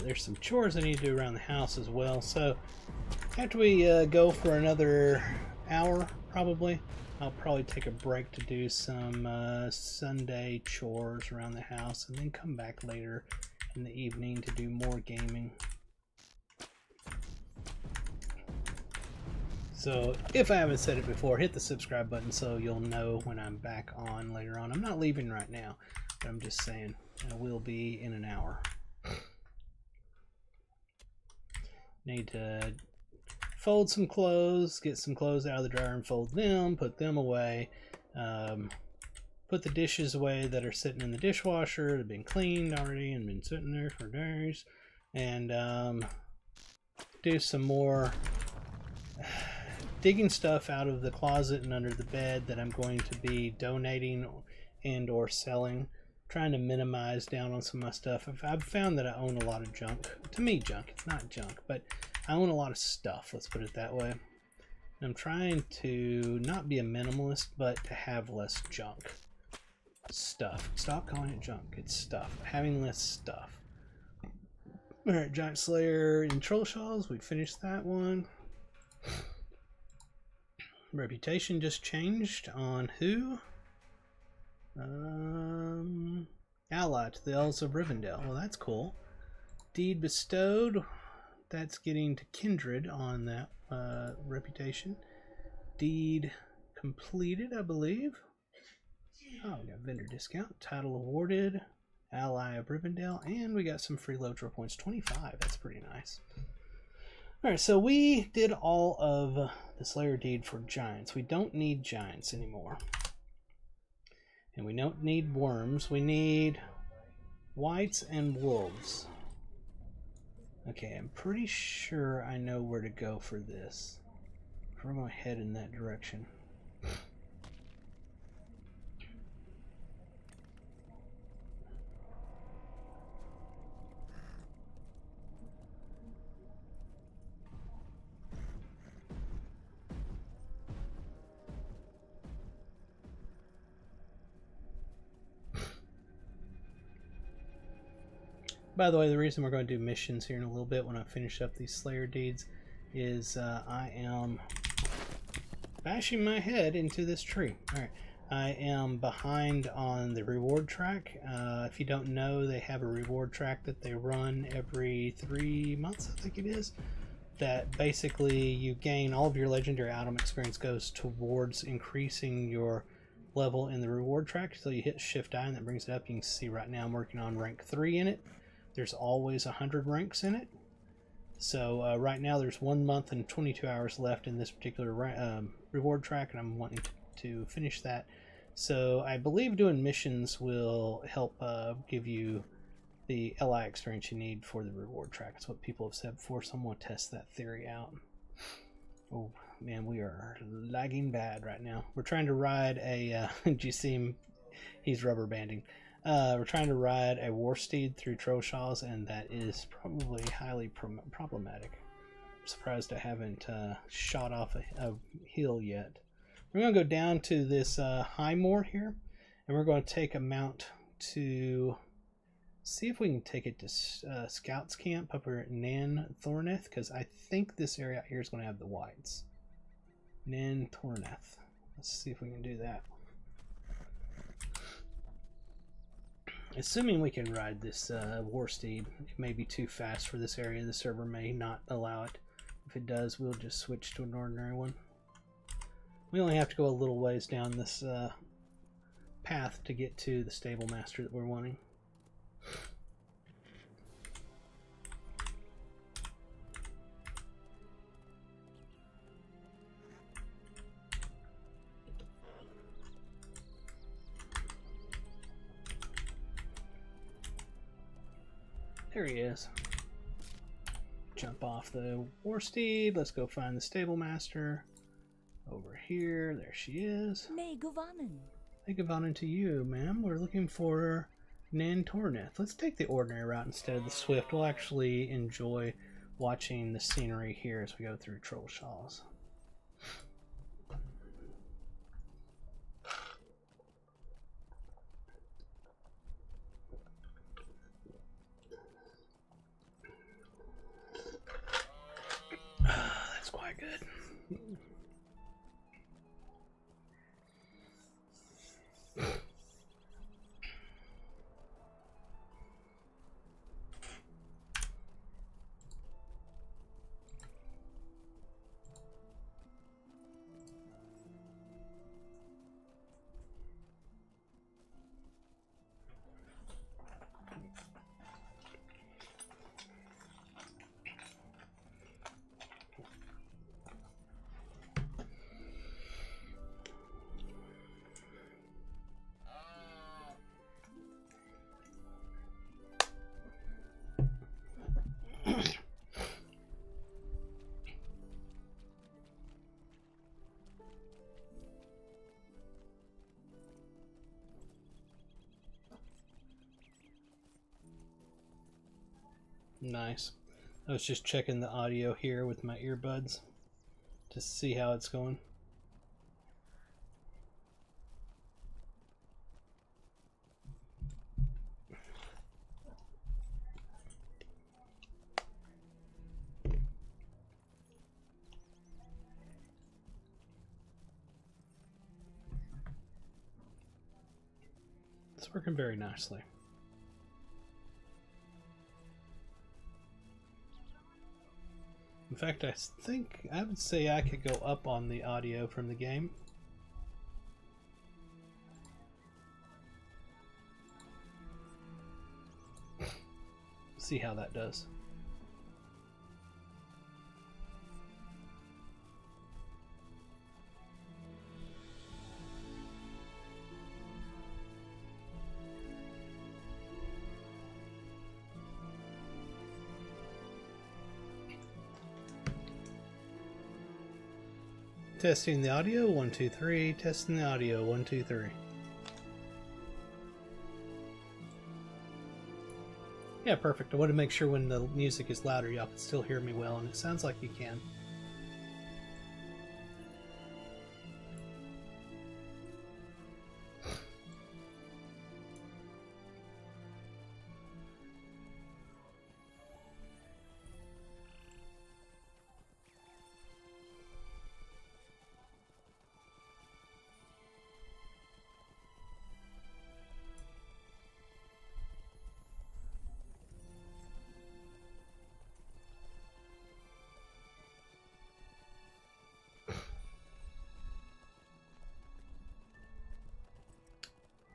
There's some chores I need to do around the house as well, so after we go for another hour, probably, I'll probably take a break to do some Sunday chores around the house, and then come back later in the evening to do more gaming. So if I haven't said it before, hit the subscribe button so you'll know when I'm back on later on. I'm not leaving right now, but I'm just saying I will be in an hour. Need to fold some clothes, get some clothes out of the dryer and fold them, put them away, put the dishes away that are sitting in the dishwasher. They've been cleaned already and been sitting there for days, and do some more digging stuff out of the closet and under the bed that I'm going to be donating and or selling. Trying to minimize down on some of my stuff. I've found that I own a lot of junk. To me, junk. It's not junk, but I own a lot of stuff, let's put it that way. And I'm trying to not be a minimalist, but to have less junk. Stuff. Stop calling it junk. It's stuff. Having less stuff. Alright, Giant Slayer in Troll Shells. We finished that one. Reputation just changed on who? Ally to the Elves of Rivendell. Well, that's cool. Deed bestowed. that's getting to kindred on that reputation. Deed completed, I believe. Oh, we got vendor discount, title awarded, ally of Rivendell, and we got some free Lotro points, 25. That's pretty nice. All right, so we did all of the Slayer Deed for giants. We don't need giants anymore. And we don't need worms. We need whites and wolves. Okay, I'm pretty sure I know where to go for this. We're going to head in that direction. By the way, the reason we're going to do missions here in a little bit when I finish up these Slayer Deeds is I am bashing my head into this tree. Alright, I am behind on the reward track. If you don't know, they have a reward track that they run every 3 months, I think it is. That basically you gain all of your legendary item experience goes towards increasing your level in the reward track. So you hit Shift I and that brings it up. You can see right now I'm working on rank 3 in it. There's always 100 ranks in it. So right now there's 1 month and 22 hours left in this particular reward track, and I'm wanting to finish that. So I believe doing missions will help give you the LI experience you need for the reward track. That's what people have said before, so I'm going to test that theory out. Oh man, we are lagging bad right now. We're trying to ride a, did you see him? He's rubber banding. We're trying to ride a war steed through Trollshaws, and that is probably highly problematic. I'm surprised I haven't shot off a hill yet. We're going to go down to this high moor here, and we're going to take a mount to see if we can take it to Scouts Camp up here at Nan Thorneth, because I think this area out here is going to have the whites. Nan Thorneth. Let's see if we can do that. Assuming we can ride this war steed. It may be too fast for this area. The server may not allow it. If it does, we'll just switch to an ordinary one. We only have to go a little ways down this path to get to the stable master that we're wanting. There he is. Jump off the war steed. Let's go find the stable master. Over here. There she is. May Govanen. May Govanen to you, ma'am. We're looking for Nan Thorneth. Let's take the ordinary route instead of the swift. We'll actually enjoy watching the scenery here as we go through Trollshaws. That's quite good. Nice. I was just checking the audio here with my earbuds to see how it's going. It's working very nicely. In fact, I think I would say I could go up on the audio from the game. See how that does. Testing the audio, 1, 2, 3. Testing the audio, 1, 2, 3. Yeah, perfect. I want to make sure when the music is louder, y'all can still hear me well, and it sounds like you can.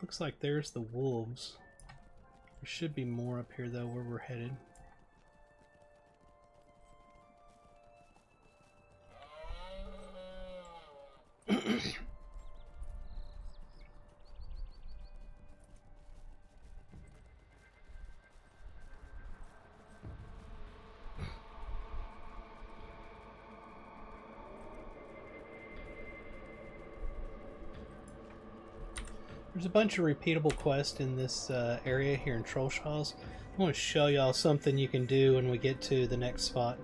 Looks like there's the wolves. There should be more up here though where we're headed. There's a bunch of repeatable quests in this area here in Trollshaws. I want to show y'all something you can do when we get to the next spot.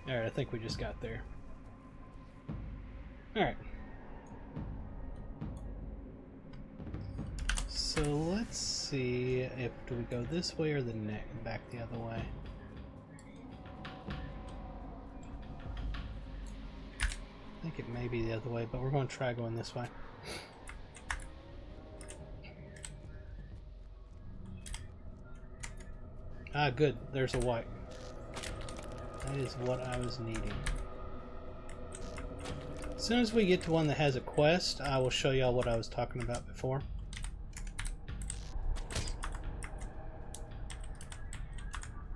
Alright, I think we just got there. Alright. So let's see if do we go this way or the back the other way. I think it may be the other way, but we're going to try going this way. Ah, good. There's a white. That is what I was needing. As soon as we get to one that has a quest, I will show y'all what I was talking about before.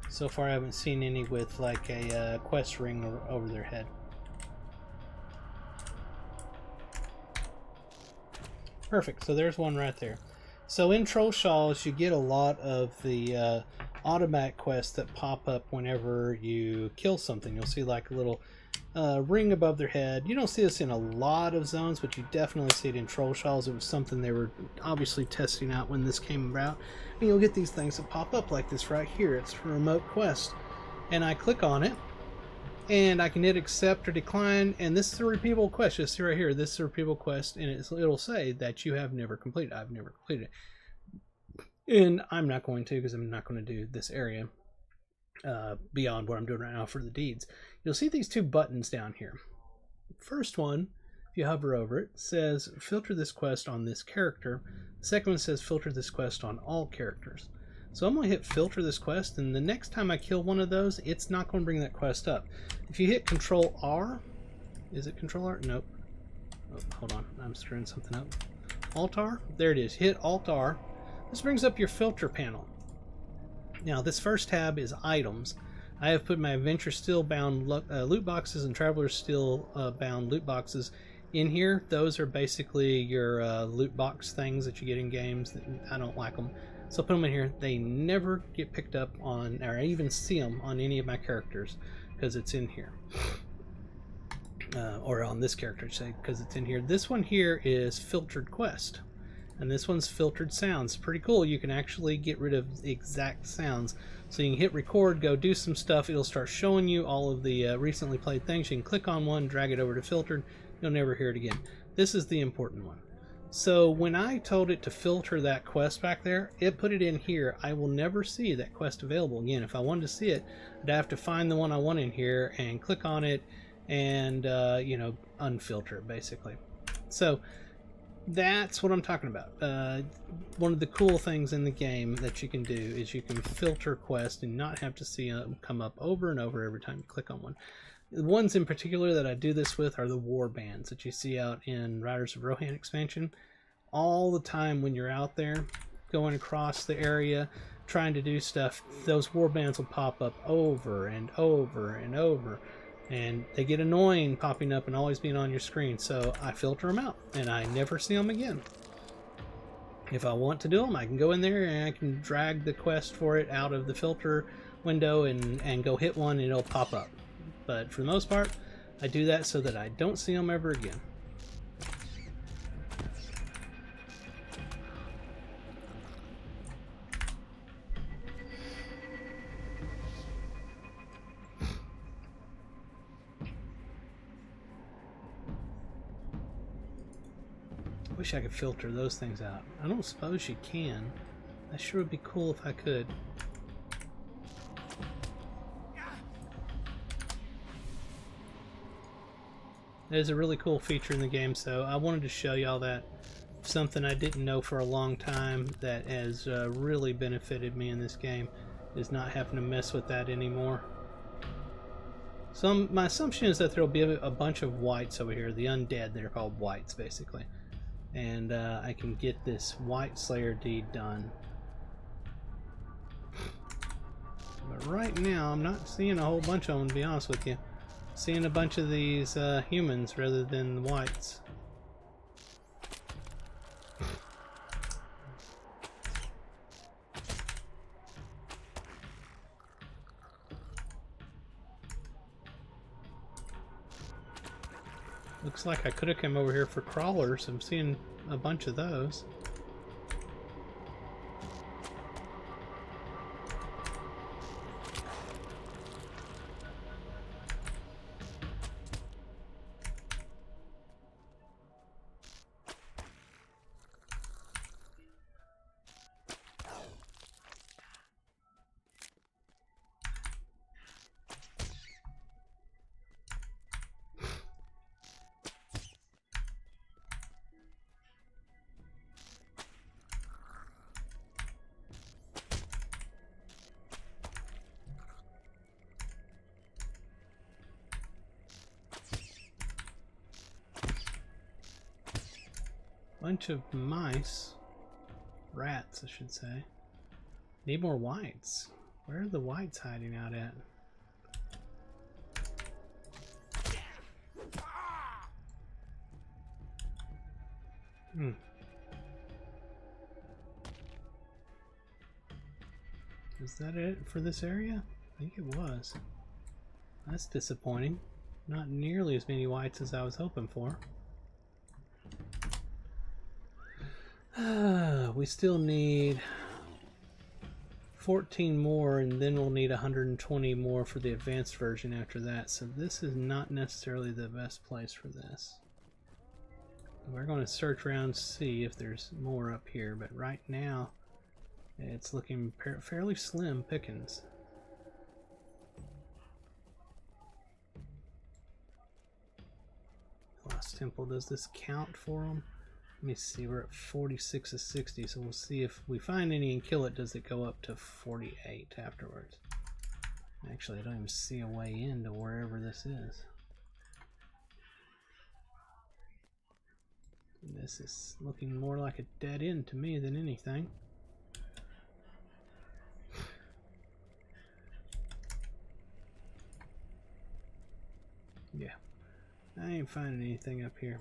So far I haven't seen any with like a quest ring over their head. Perfect, so there's one right there. So in Trollshaws you get a lot of the automatic quests that pop up whenever you kill something. You'll see like a little ring above their head. You don't see this in a lot of zones, but you definitely see it in Trollshaws. It was something they were obviously testing out when this came about. And you'll get these things that pop up like this right here. It's a remote quest. And I click on it, and I can hit accept or decline, and this is a repeatable quest. Just see right here, this is a repeatable quest, and it'll say that you have never completed. I've never completed it. And I'm not going to, because I'm not going to do this area beyond what I'm doing right now for the deeds. You'll see these two buttons down here. First one, if you hover over it, says filter this quest on this character. The second one says filter this quest on all characters. So I'm going to hit filter this quest, and the next time I kill one of those, it's not going to bring that quest up. If you hit Control R, is it Control R? Nope. Oh, hold on, I'm screwing something up. Alt R, there it is. Hit Alt R. This brings up your filter panel. Now this first tab is items. I have put my Adventure Steel bound loot boxes and Traveler Steel bound loot boxes in here. Those are basically your loot box things that you get in games. I don't like them, so put them in here. They never get picked up on, or I even see them on any of my characters, because it's in here. Or on this character, say, because it's in here. This one here is filtered quest, and this one's filtered sounds. Pretty cool. You can actually get rid of the exact sounds. So you can hit record, go do some stuff. It'll start showing you all of the recently played things. You can click on one, drag it over to filtered. You'll never hear it again. This is the important one. So when I told it to filter that quest back there, it put it in here. I will never see that quest available again. If I wanted to see it, I'd have to find the one I want in here and click on it and, you know, unfilter it basically. So that's what I'm talking about. One of the cool things in the game that you can do is you can filter quests and not have to see them come up over and over every time you click on one. The ones in particular that I do this with are the war bands that you see out in Riders of Rohan expansion. All the time when you're out there going across the area trying to do stuff, those war bands will pop up over and over and over, and they get annoying popping up and always being on your screen. So I filter them out and I never see them again. If I want to do them, I can go in there and I can drag the quest for it out of the filter window and go hit one and it'll pop up. But for the most part, I do that so that I don't see them ever again. Wish I could filter those things out. I don't suppose you can. That sure would be cool if I could. There's a really cool feature in the game, so I wanted to show y'all that. Something I didn't know for a long time that has really benefited me in this game is not having to mess with that anymore. So my assumption is that there'll be a bunch of wights over here, the undead. They're called wights basically, and I can get this Wight Slayer deed done. But right now I'm not seeing a whole bunch of them, to be honest with you. Seeing a bunch of these humans rather than the wights. Looks like I could have come over here for crawlers. I'm seeing a bunch of those. Bunch of mice. Rats, I should say. Need more wights. Where are the wights hiding out at? Is that it for this area? I think it was. That's disappointing. Not nearly as many wights as I was hoping for. We still need 14 more, and then we'll need 120 more for the advanced version after that. So this is not necessarily the best place for this. We're going to search around and see if there's more up here, but right now it's looking fairly slim pickings. Lost Temple, does this count for them? Let me see, we're at 46 of 60, so we'll see if we find any and kill it, does it go up to 48 afterwards? Actually, I don't even see a way into wherever this is. This is looking more like a dead end to me than anything. Yeah, I ain't finding anything up here.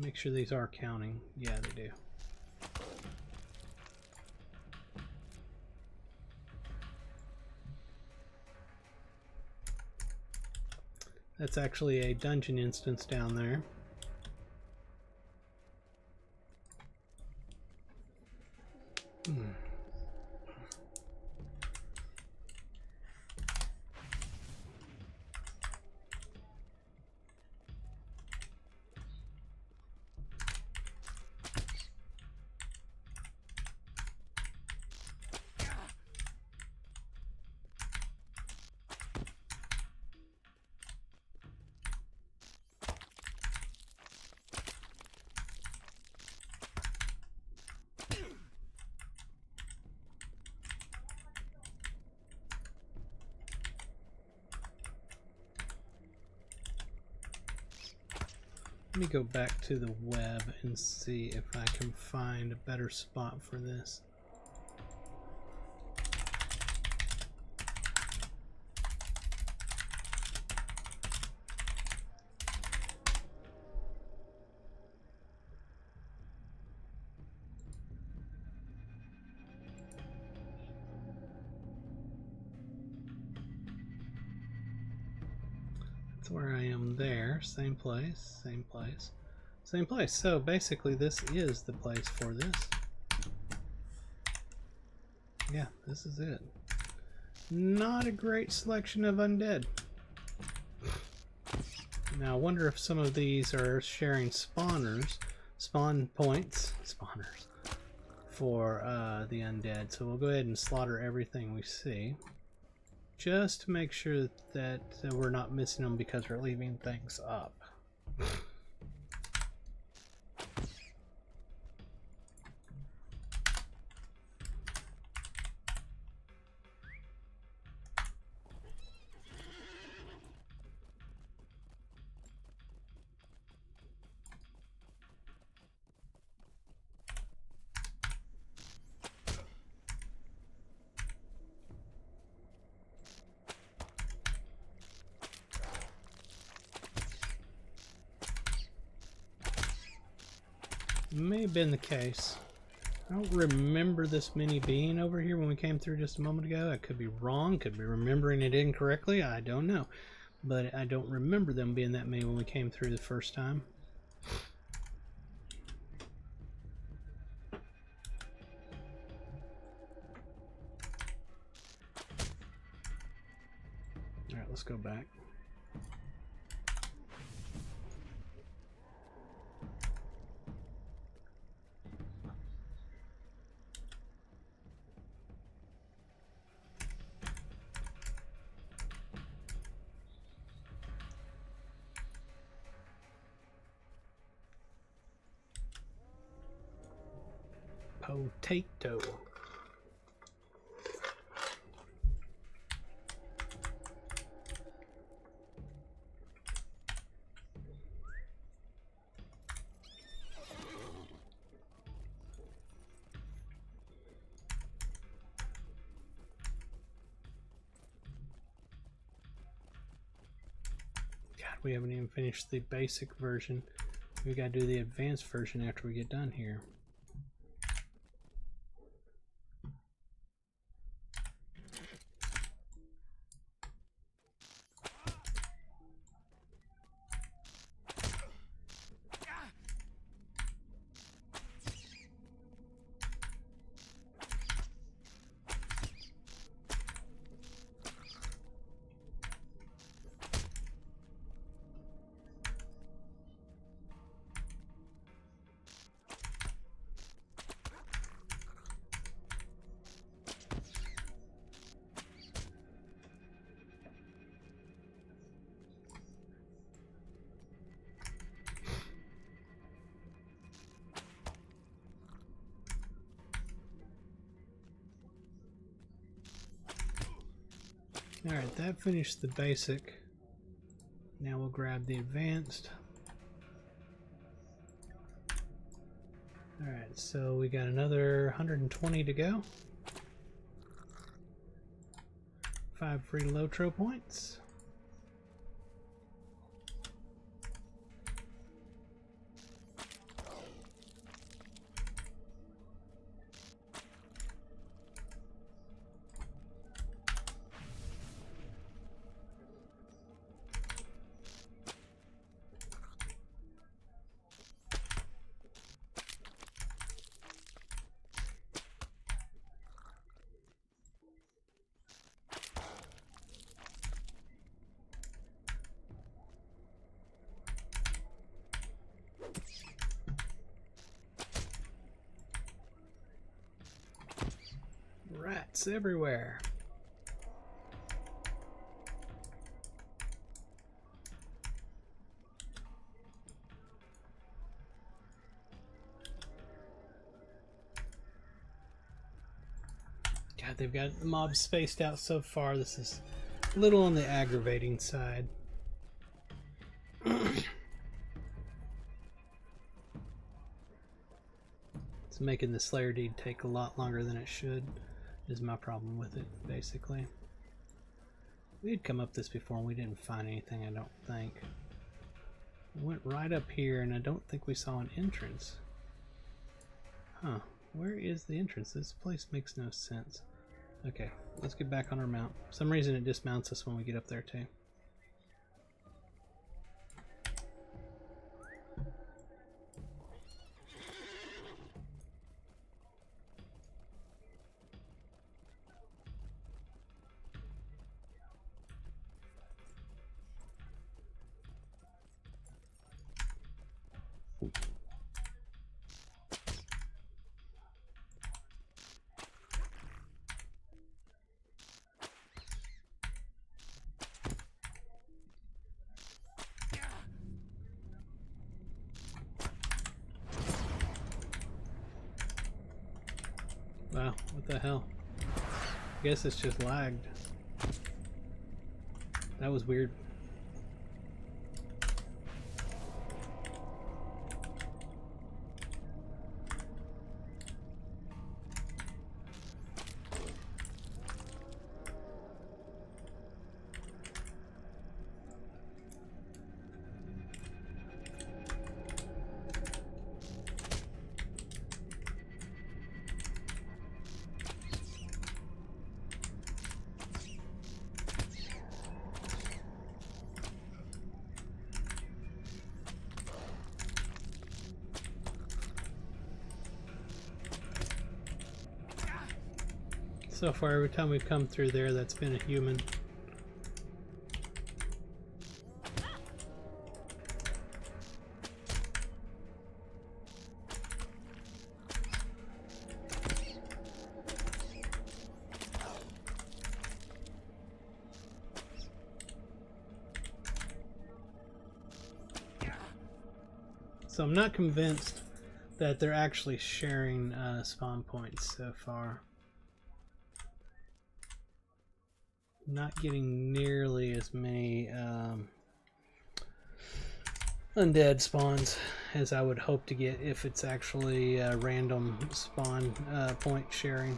Make sure these are counting. Yeah, they do. That's actually a dungeon instance down there. Let me go back to the web and see if I can find a better spot for this. That's where I am there. Same place, same place, same place. So basically this is the place for this. Yeah, this is it. Not a great selection of undead. Now I wonder if some of these are sharing spawners, spawn points, spawners, for the undead. So we'll go ahead and slaughter everything we see, just to make sure that we're not missing them because we're leaving things up. May have been the case. I don't remember this many being over here when we came through just a moment ago. I could be wrong, could be remembering it incorrectly, I don't know. But I don't remember them being that many when we came through the first time. Alright, let's go back. Potato. God, we haven't even finished the basic version. We gotta do the advanced version after we get done here. Alright, that finished the basic. Now we'll grab the advanced. Alright, so we got another 120 to go. 5 free Lotro points. Boots everywhere. God, they've got the mobs spaced out so far. This is a little on the aggravating side. It's making the Slayer deed take a lot longer than it should, is my problem with it, basically. We had come up this before and we didn't find anything, I don't think. We went right up here and I don't think we saw an entrance. Huh, where is the entrance? This place makes no sense. Okay, let's get back on our mount. For some reason it dismounts us when we get up there too. Wow, what the hell? I guess it's just lagged. That was weird. So far, every time we've come through there, that's been a human. So I'm not convinced that they're actually sharing spawn points so far. Not getting nearly as many undead spawns as I would hope to get if it's actually random spawn point sharing.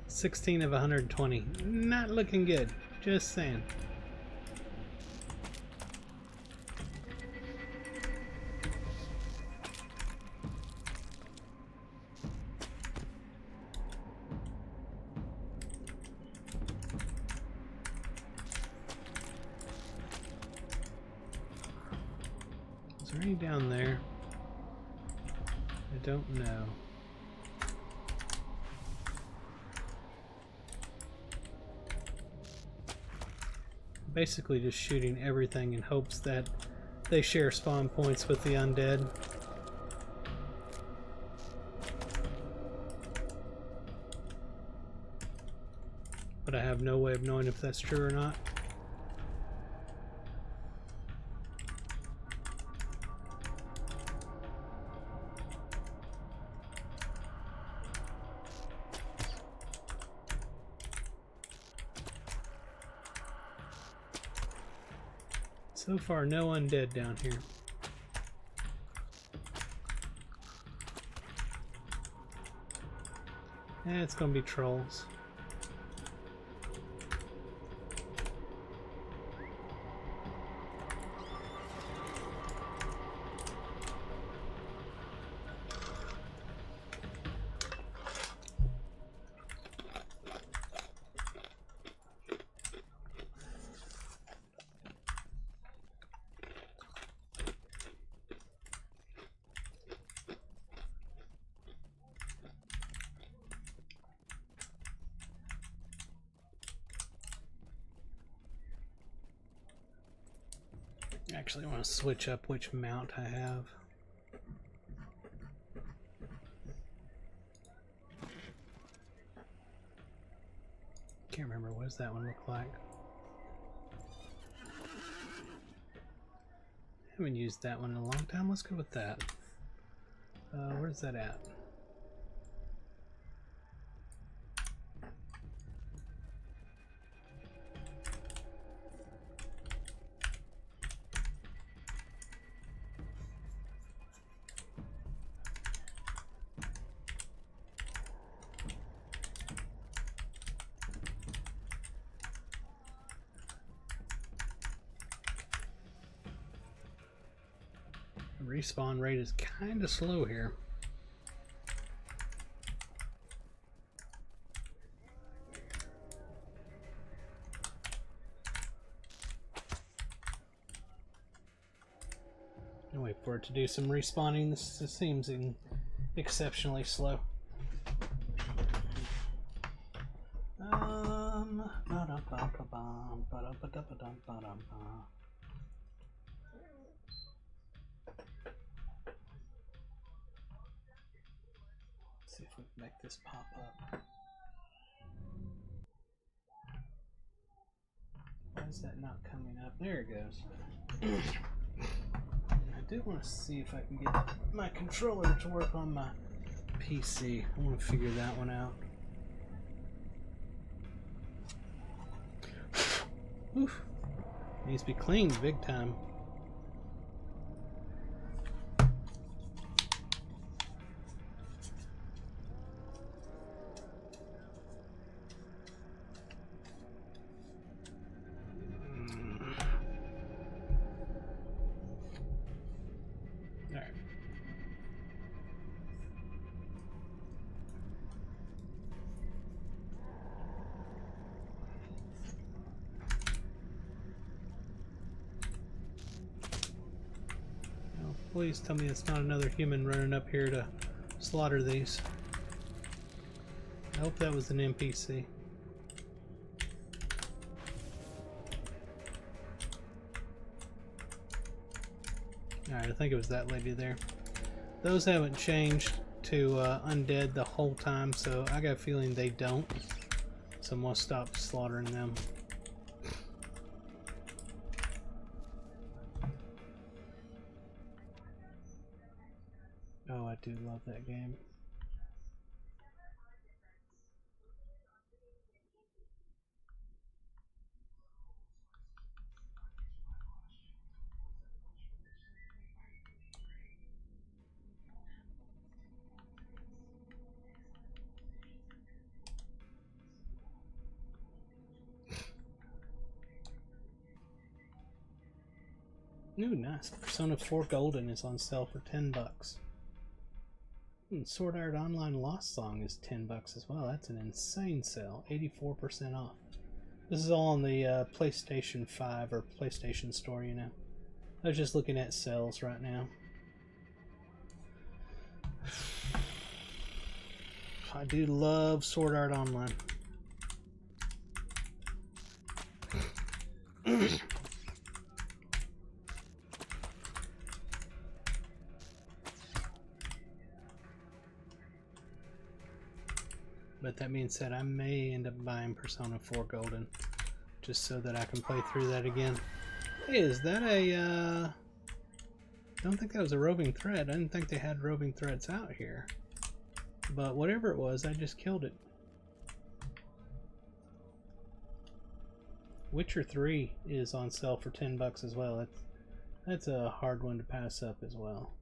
$16 of 120. Not looking good. Just saying. Is there any down there? I don't know. Basically just shooting everything in hopes that they share spawn points with the undead. But I have no way of knowing if that's true or not. So far, no undead down here. It's gonna be trolls. Actually, I want to switch up which mount I have. Can't remember, what does that one look like? Haven't used that one in a long time. Let's go with that. Where's that at? Respawn rate is kind of slow here. I'll wait for it to do some respawning. This seems exceptionally slow. See if we can make this pop up. Why is that not coming up? There it goes. I do want to see if I can get my controller to work on my PC. I want to figure that one out. Oof. Needs to be cleaned big time. Please tell me it's not another human running up here to slaughter these. I hope that was an NPC. Alright, I think it was that lady there. Those haven't changed to undead the whole time, so I got a feeling they don't. So I'm gonna stop slaughtering them. Oh, I do love that game. Ooh, nice. Persona 4 Golden is on sale for $10. Sword Art Online Lost Song is $10 as well. That's an insane sale. 84% off. This is all on the PlayStation 5 or PlayStation Store, you know. I was just looking at sales right now. I do love Sword Art Online. But that being said, I may end up buying Persona 4 Golden just so that I can play through that again. Hey, is that a I don't think that was a roving thread. I didn't think they had roving threads out here. But whatever it was, I just killed it. Witcher 3 is on sale for $10 as well. That's a hard one to pass up as well.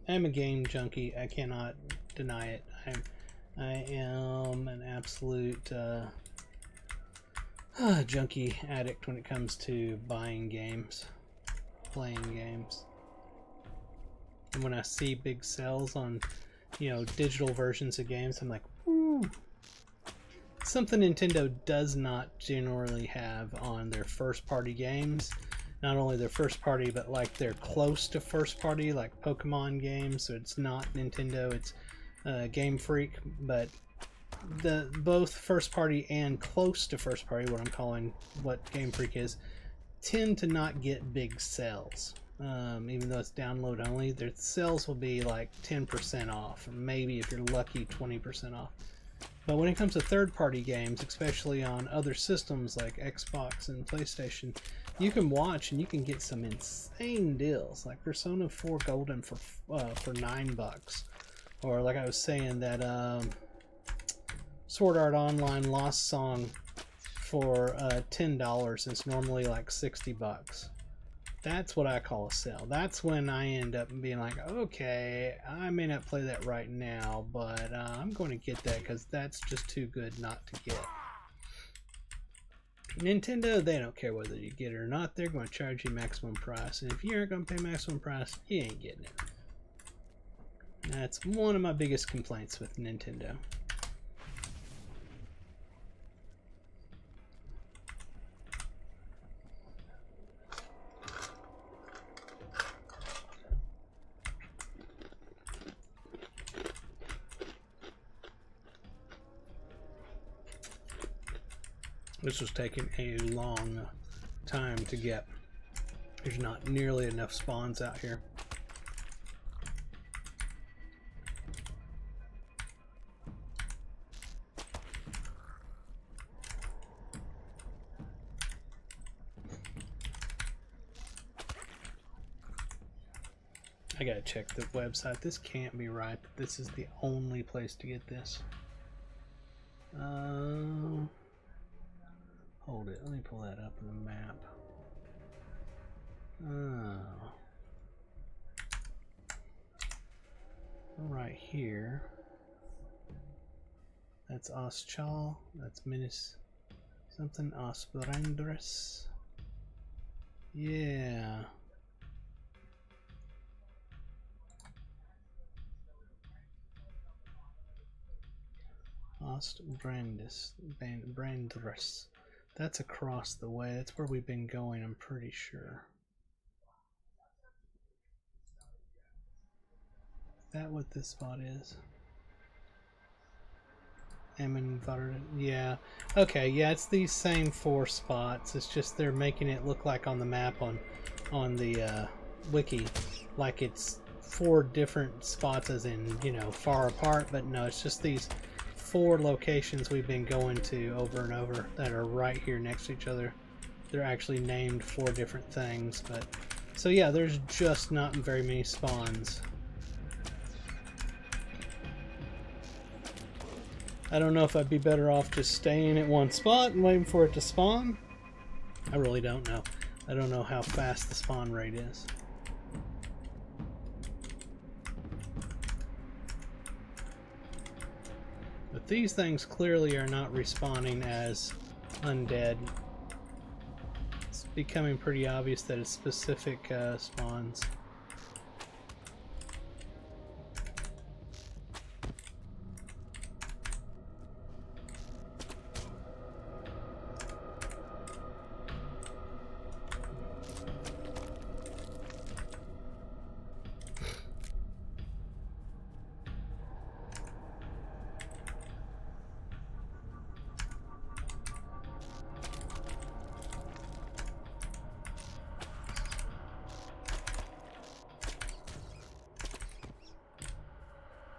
I'm a game junkie. I cannot deny it. I am an absolute junkie addict when it comes to buying games, playing games. And when I see big sales on, you know, digital versions of games, I'm like, ooh. Something Nintendo does not generally have on their first-party games. not only they're first party, but like they're close to first party, like Pokemon games. So it's not Nintendo, it's Game Freak, but both first party and close to first party, what I'm calling what Game Freak is, tend to not get big sales. Even though it's download only, their sales will be like 10% off, or maybe if you're lucky 20% off. But when it comes to third-party games, especially on other systems like Xbox and PlayStation, you can watch and you can get some insane deals, like Persona 4 Golden for $9, or like I was saying, that Sword Art Online Lost Song for $10. It's normally like $60. That's what I call a sale. That's when I end up being like, okay, I may not play that right now, but I'm going to get that because that's just too good not to get. Nintendo, they don't care whether you get it or not. They're going to charge you maximum price, and if you aren't going to pay maximum price, you ain't getting it. That's one of my biggest complaints with Nintendo. This was taking a long time to get. There's not nearly enough spawns out here. I gotta check the website. This can't be right. This is the only place to get this. Hold it. Let me pull that up in the map. Oh. Right here. That's Oschal. That's Minis. Something Osperandres. Yeah. Ostbrandis. Brandres. That's across the way. That's where we've been going, I'm pretty sure. Is that what this spot is? Yeah. Okay, yeah, it's these same 4 spots. It's just they're making it look like on the map on the wiki, like it's 4 different spots as in, you know, far apart, but no, it's just these 4 locations we've been going to over and over that are right here next to each other. They're actually named 4 different things, but so yeah, there's just not very many spawns. I don't know if I'd be better off just staying at one spot and waiting for it to spawn. I really don't know. I don't know how fast the spawn rate is. But these things clearly are not respawning as undead. It's becoming pretty obvious that it's specific spawns.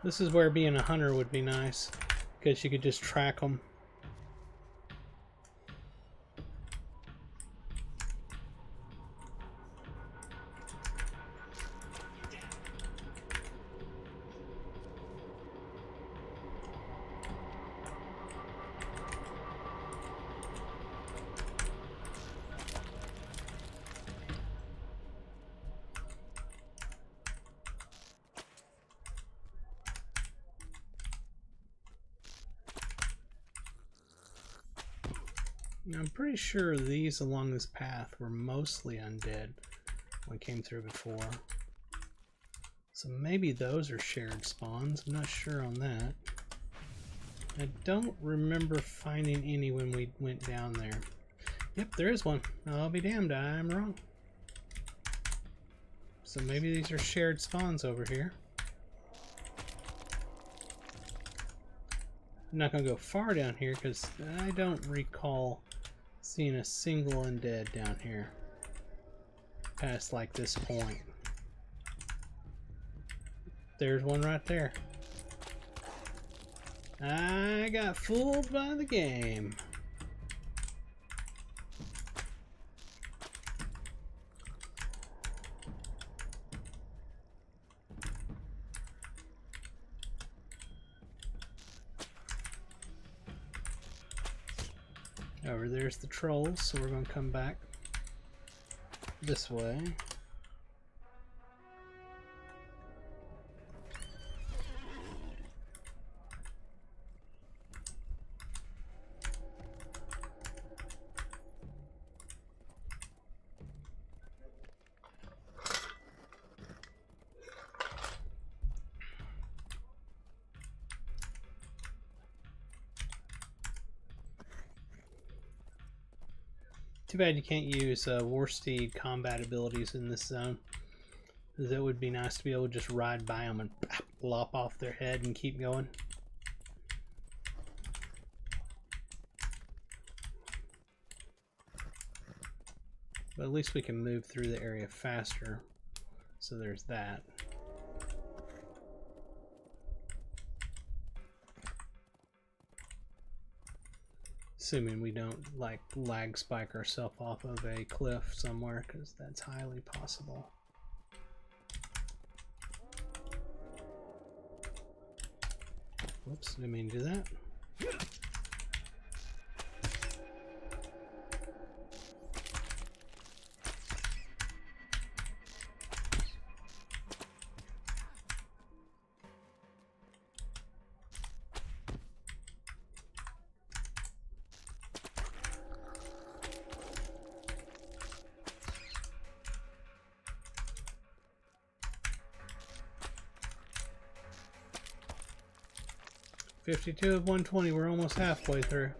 This is where being a hunter would be nice, because you could just track them. I'm pretty sure these along this path were mostly undead when we came through before. So maybe those are shared spawns. I'm not sure on that. I don't remember finding any when we went down there. Yep, there is one. I'll be damned, I'm wrong. So maybe these are shared spawns over here. I'm not going to go far down here because I don't recall seeing a single undead down here past like this point. There's one right there. I got fooled by the game. Over there's the trolls, so we're going to come back this way. Too bad you can't use Warsteed combat abilities in this zone. That would be nice to be able to just ride by them and lop off their head and keep going. But at least we can move through the area faster. So there's that. Assuming we don't like lag spike ourselves off of a cliff somewhere, because that's highly possible. Whoops, didn't mean to do that. $52 of 120, we're almost halfway through.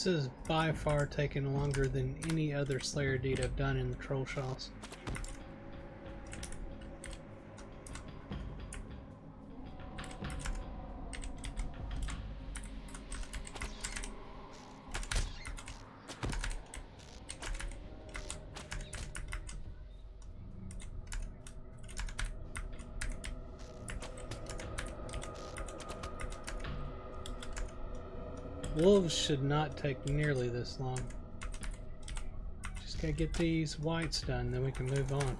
This is by far taking longer than any other Slayer deed I've done in the Trollshaws. Wolves should not take nearly this long. Just gotta get these whites done, then we can move on.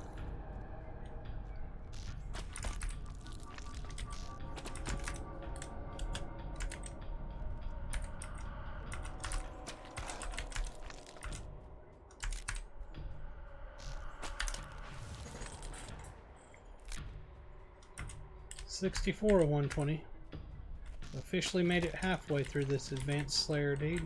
$64 of 120. Officially made it halfway through this advanced Slayer deed.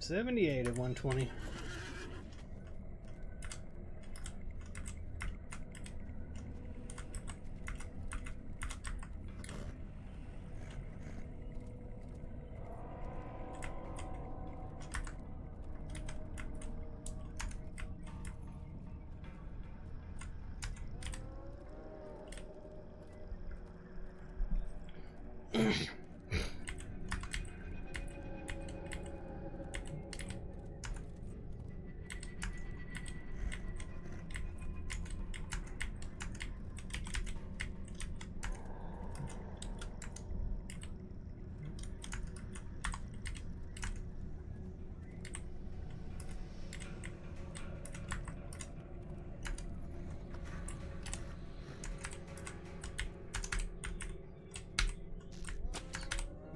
$78 of 120.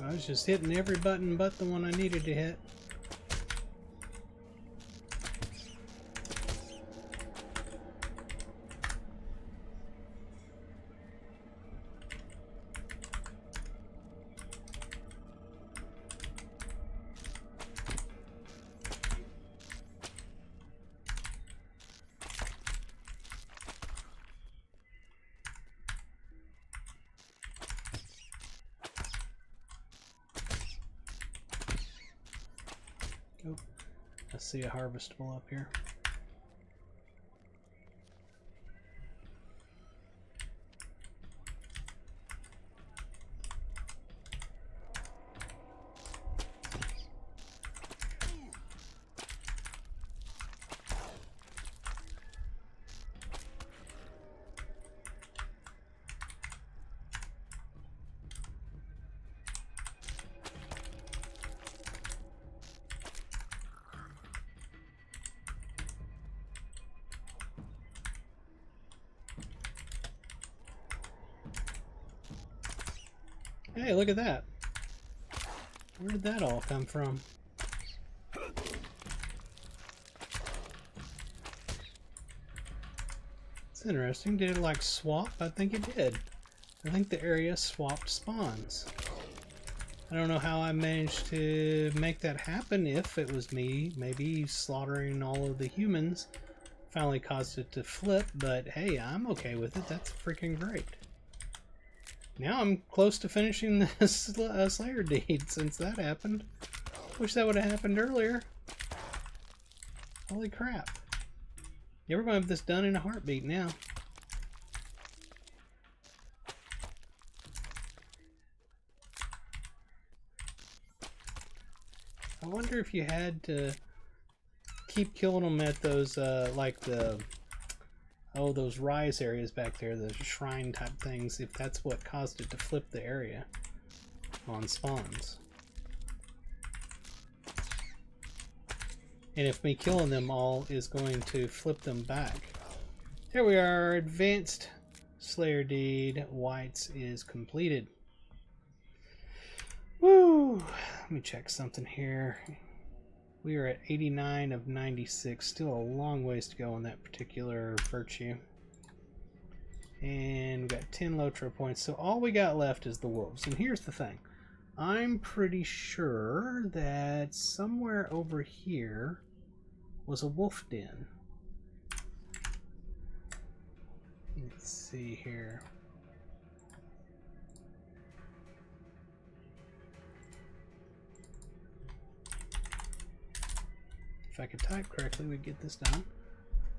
I was just hitting every button but the one I needed to hit. Oh, I see a harvestable up here. Hey, look at that. Where did that all come from? It's interesting. Did it like swap? I think it did. I think the area swapped spawns. I don't know how I managed to make that happen. If it was me, maybe slaughtering all of the humans finally caused it to flip, but hey, I'm okay with it. That's freaking great. Now I'm close to finishing this Slayer deed since that happened. Wish that would have happened earlier. Holy crap. Yeah, we're going to have this done in a heartbeat now. I wonder if you had to keep killing them at those, like the... Oh, those rise areas back there, the shrine type things, if that's what caused it to flip the area on spawns. And if me killing them all is going to flip them back. There we are, advanced Slayer Deed, Whites is completed. Woo! Let me check something here. We are at 89 of 96. Still a long ways to go on that particular virtue. And we got 10 Lotro points. So all we got left is the wolves. And here's the thing. I'm pretty sure that somewhere over here was a wolf den. Let's see here. If I could type correctly, we'd get this done.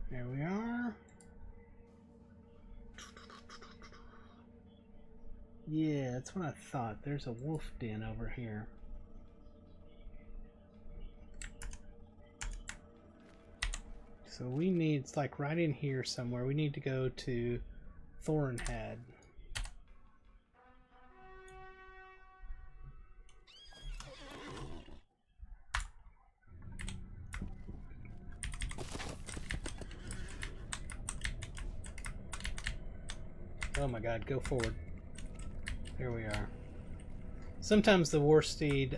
There we are. Yeah, that's what I thought. There's a wolf den over here. So we need, it's like right in here somewhere, we need to go to Thornhead. Oh my god, go forward. Here we are. Sometimes the War Steed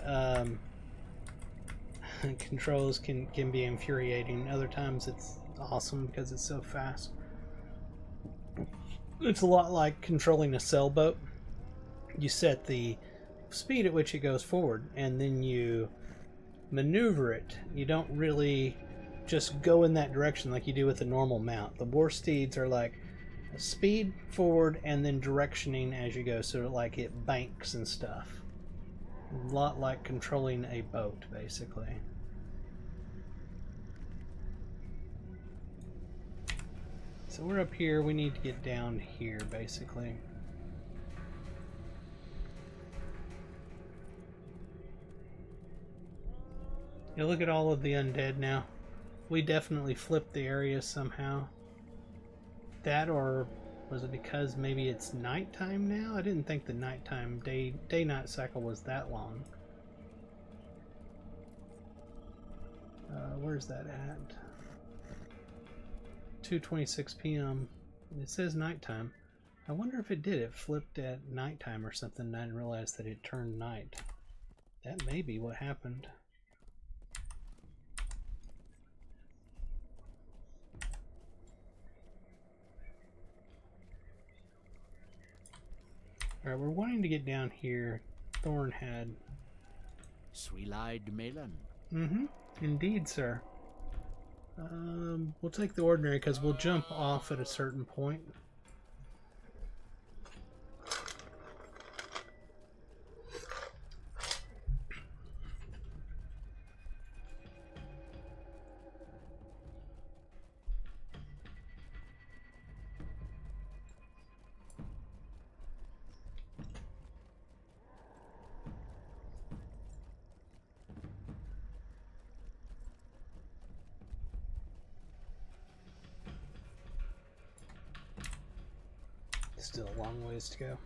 controls can be infuriating. Other times it's awesome because it's so fast. It's a lot like controlling a sailboat. You set the speed at which it goes forward and then you maneuver it. You don't really just go in that direction like you do with a normal mount. The War Steeds are like speed forward and then directioning as you go, so like it banks and stuff. A lot like controlling a boat, basically. So we're up here, we need to get down here, basically. You look at all of the undead now. We definitely flipped the area somehow. That, or was it because maybe it's nighttime now? I didn't think the nighttime day-night cycle was that long. Where's that at? 2:26 p.m. It says nighttime. I wonder if it did. It flipped at nighttime or something and I didn't realize that it turned night. That may be what happened. Alright, we're wanting to get down here. Thornhead. Sweet-eyed melon. Mm-hmm. Indeed, sir. We'll take the ordinary because we'll jump off at a certain point. Still a long ways to go.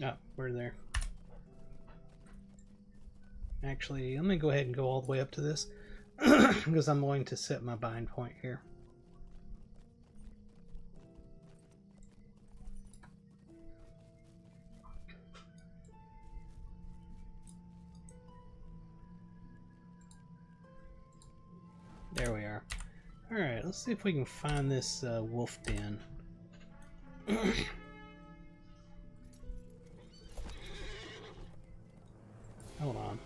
Oh, we're there. Actually, let me go ahead and go all the way up to this because I'm going to set my bind point here. There we are. Alright, let's see if we can find this wolf den. Hold on.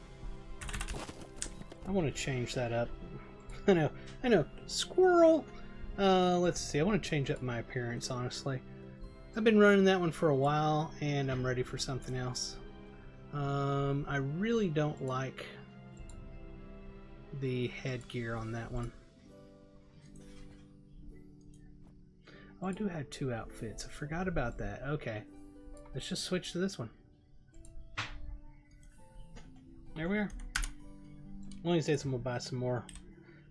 I want to change that up. I know. Squirrel! Let's see. I want to change up my appearance, honestly. I've been running that one for a while, and I'm ready for something else. I really don't like the headgear on that one. Oh, I do have 2 outfits. I forgot about that. Okay. Let's just switch to this one. There we are. One of these days I'm going to buy some more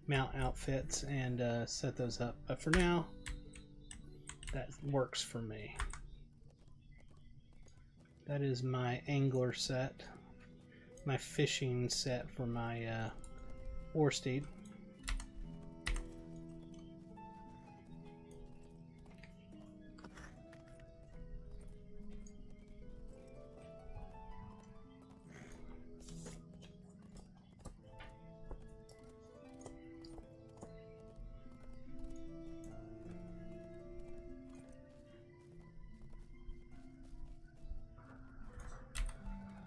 mount outfits and set those up. But for now, that works for me. That is my angler set. My fishing set for my war steed.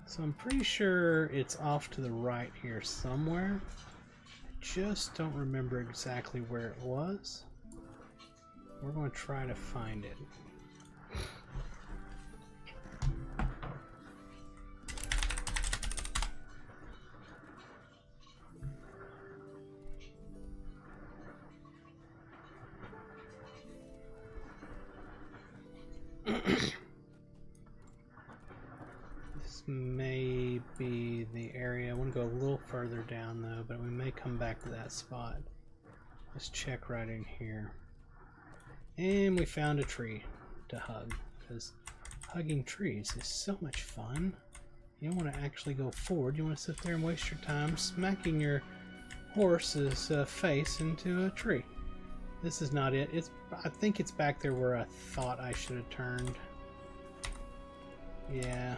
So I'm pretty sure it's off to the right here somewhere. I just don't remember exactly where it was. We're going to try to find it. May be the area. I want to go a little further down though, but we may come back to that spot. Let's check right in here. And we found a tree to hug, because hugging trees is so much fun. You don't want to actually go forward. You want to sit there and waste your time smacking your horse's face into a tree. This is not it. I think it's back there where I thought I should have turned. Yeah.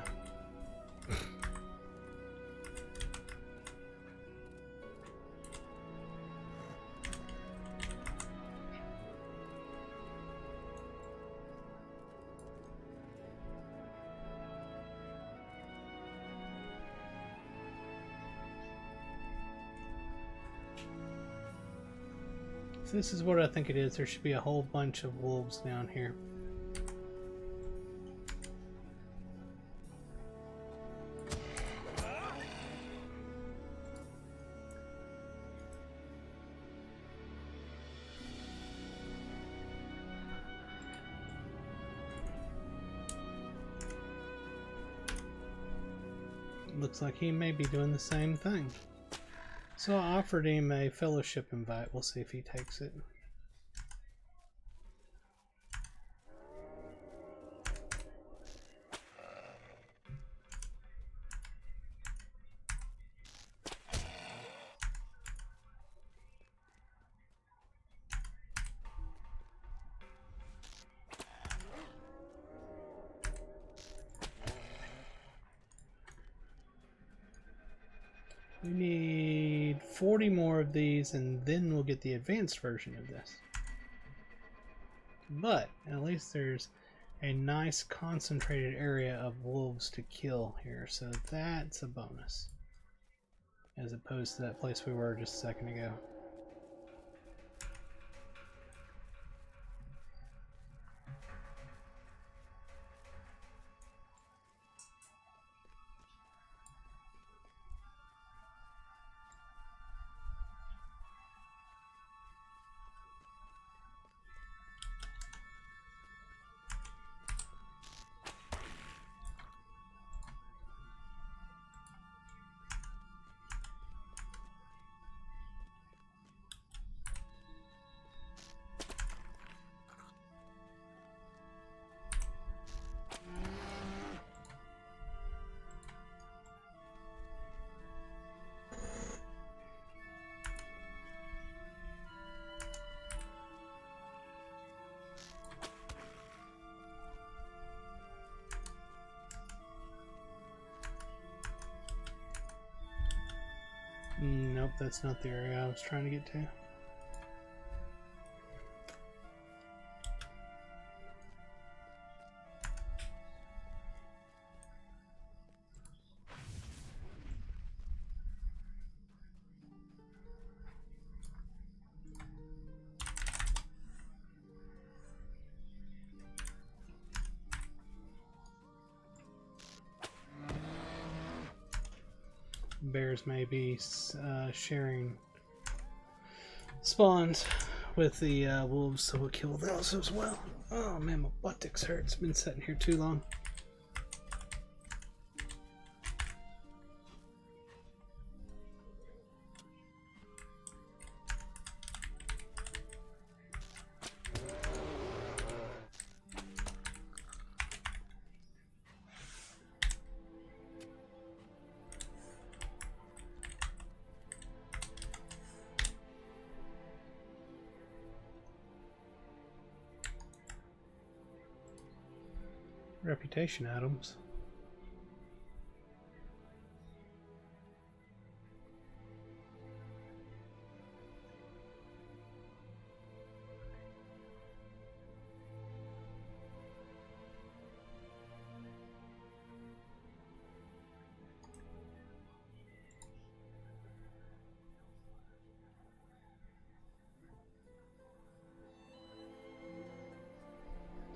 This is what I think it is. There should be a whole bunch of wolves down here. Looks like he may be doing the same thing. So I offered him a fellowship invite. We'll see if he takes it. We need 40 more of these and then we'll get the advanced version of this. But at least there's a nice concentrated area of wolves to kill here, so that's a bonus. As opposed to that place we were just a second ago. Nope, that's not the area I was trying to get to. bears may be sharing spawns with the wolves, so we'll kill those as well. Oh man, my buttocks hurt. It's been sitting here too long. Reputation items.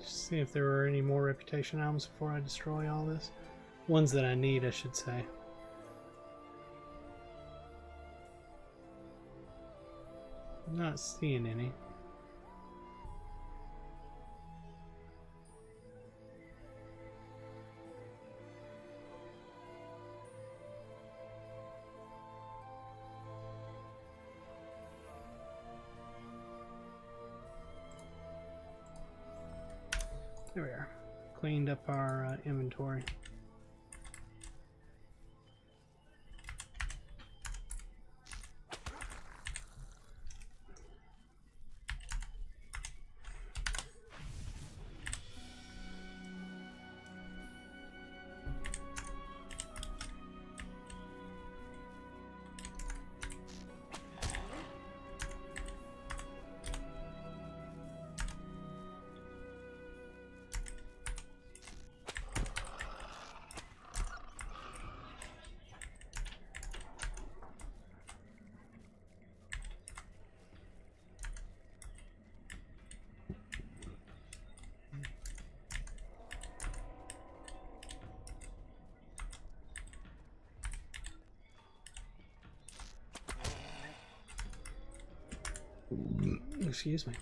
See if there are any more reputation items before I destroy all this. Ones that I need, I should say. I'm not seeing any. There we are. Cleaned up our inventory. Excuse me.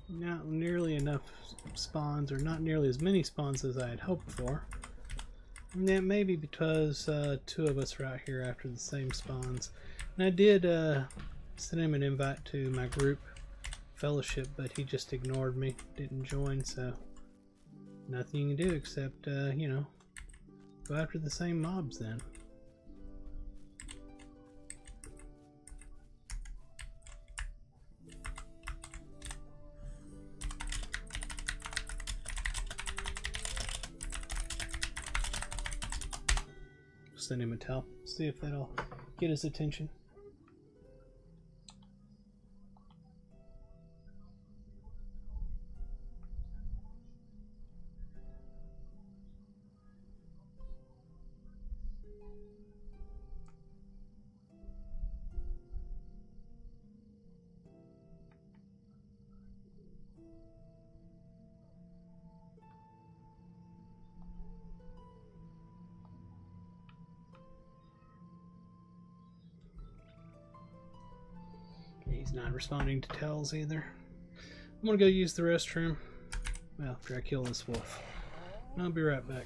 Not nearly enough spawns, or not nearly as many spawns as I had hoped for. And that may be because two of us are out here after the same spawns. And I did send him an invite to my group fellowship, but he just ignored me, didn't join, so nothing you can do except, you know, go after the same mobs then. Send him a tell, see if that'll get his attention. He's not responding to tells either. I'm gonna go use the restroom after I kill this wolf. I'll be right back.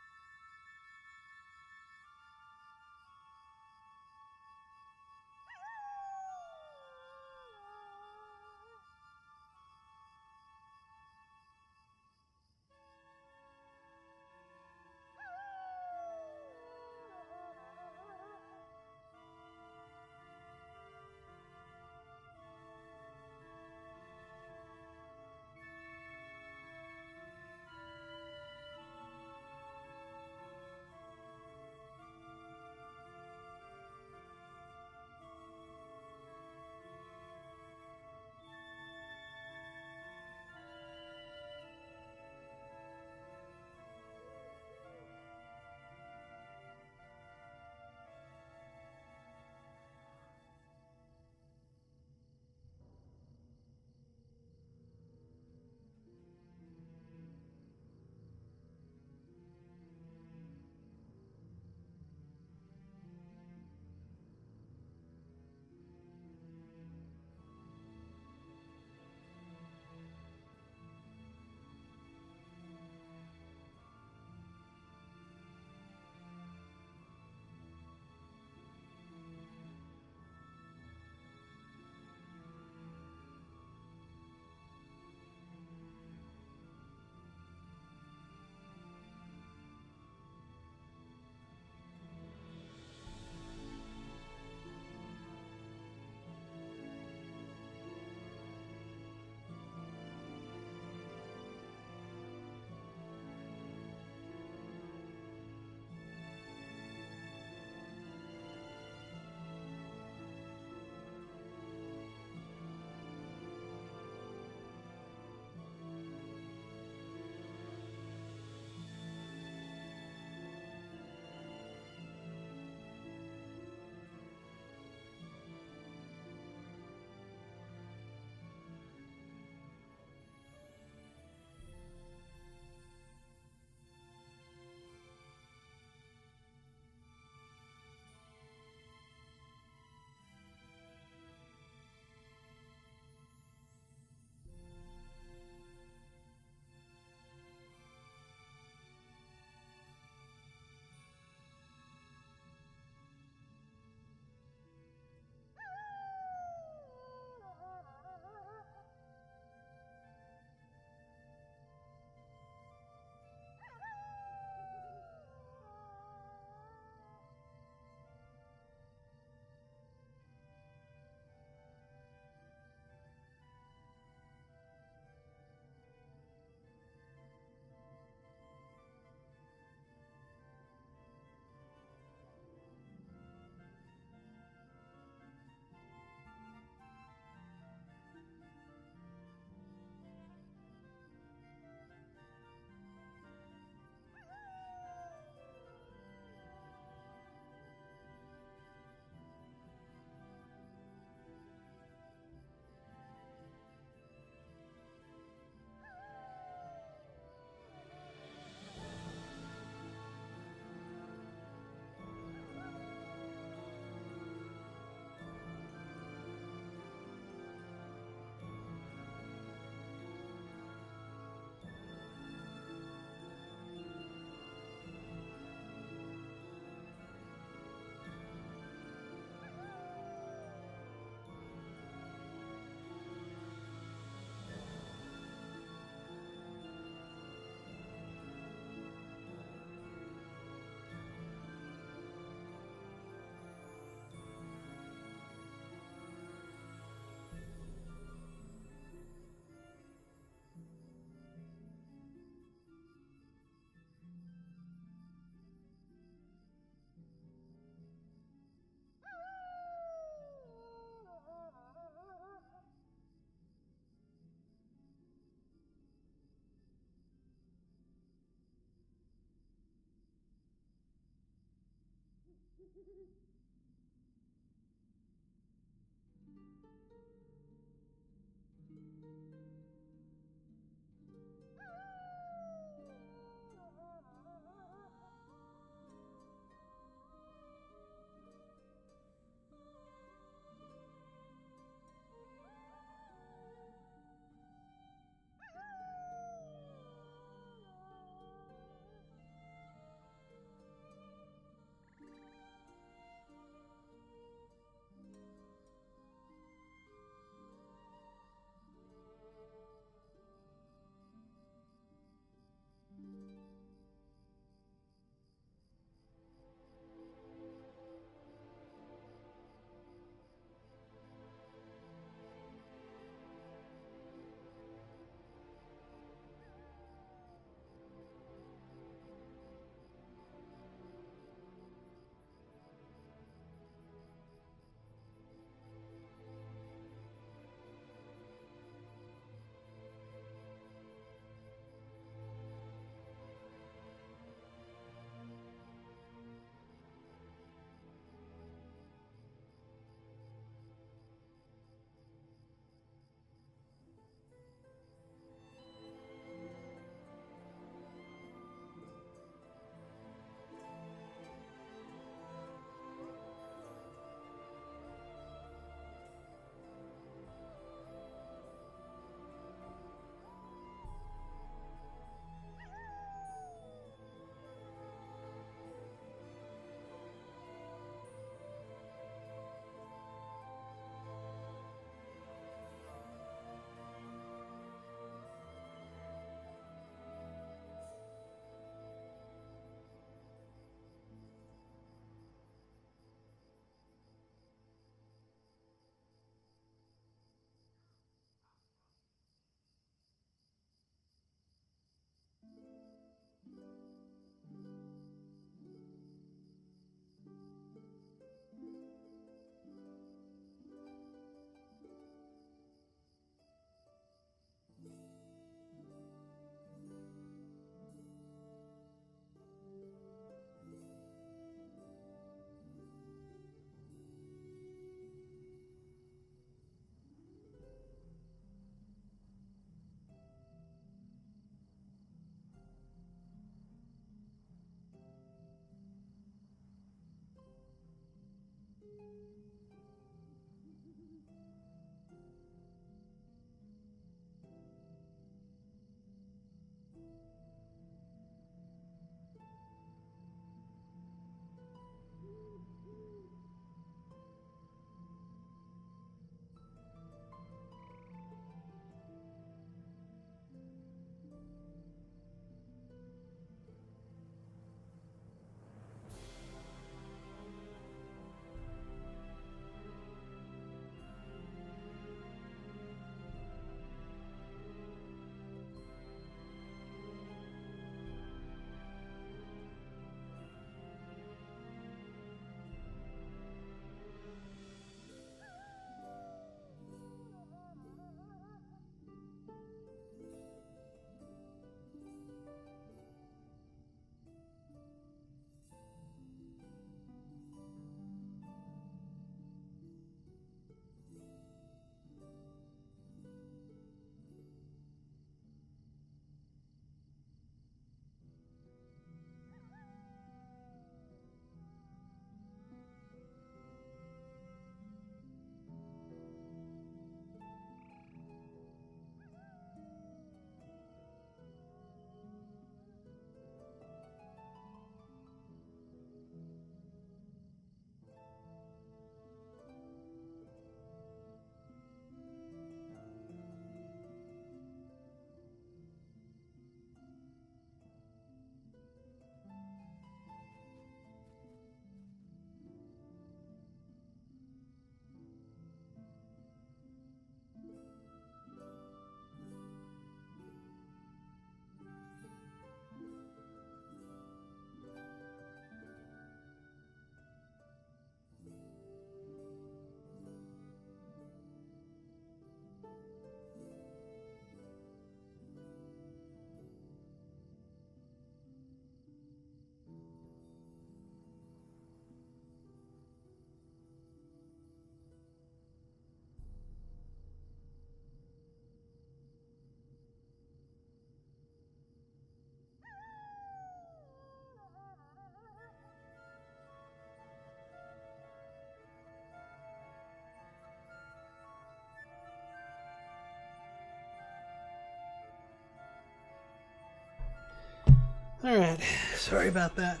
Alright, sorry about that.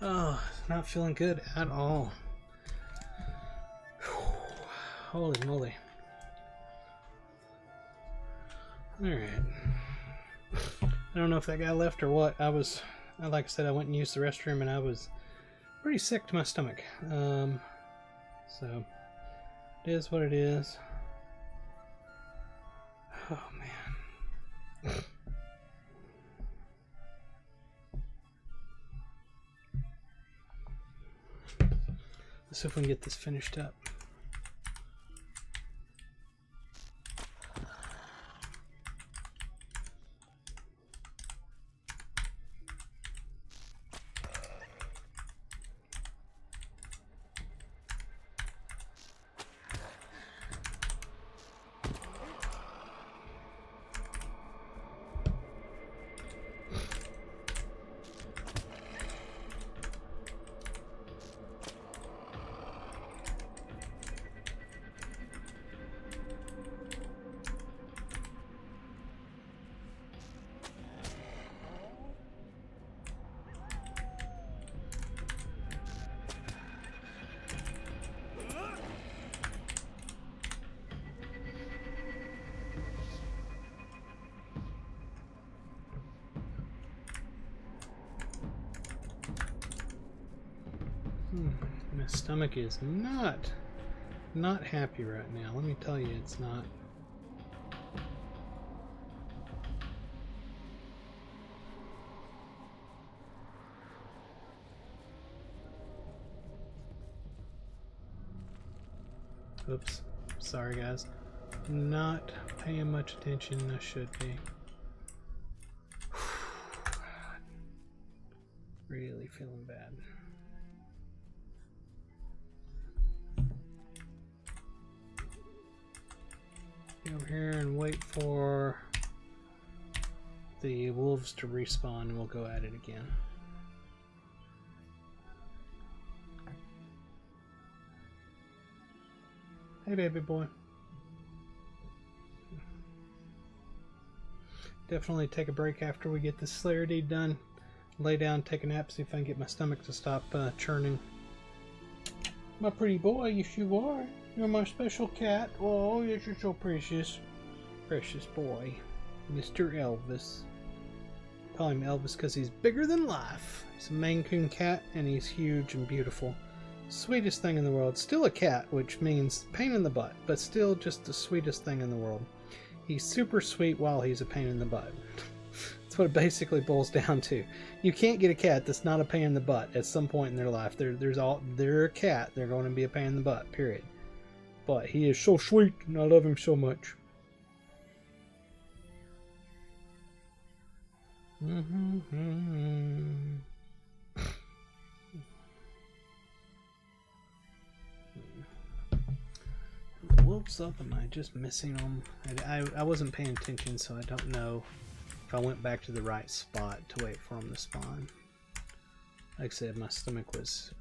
Oh, not feeling good at all. Holy moly. Alright. I don't know if that guy left or what. Like I said, I went and used the restroom and I was pretty sick to my stomach. So, it is what it is. Oh, man. Let's see if we can get this finished up. My stomach is not happy right now. Let me tell you, it's not. Oops. Sorry, guys. Not paying much attention. I should be. Really feeling bad. Get over here and wait for the wolves to respawn and we'll go at it again. Hey, baby boy. Definitely take a break after we get this Slayer deed done. Lay down, take a nap, see if I can get my stomach to stop churning. My pretty boy, yes you are. You're my special cat. Oh, yes, you're so precious. Precious boy. Mr. Elvis. Call him Elvis because he's bigger than life. He's a Maine Coon cat and he's huge and beautiful. Sweetest thing in the world. Still a cat, which means pain in the butt, but still just the sweetest thing in the world. He's super sweet while he's a pain in the butt. That's what it basically boils down to. You can't get a cat that's not a pain in the butt at some point in their life. They're a cat. They're going to be a pain in the butt, period. But he is so sweet, and I love him so much. The wolves up, am I just missing them? I wasn't paying attention, so I don't know if I went back to the right spot to wait for them to spawn. Like I said, my stomach was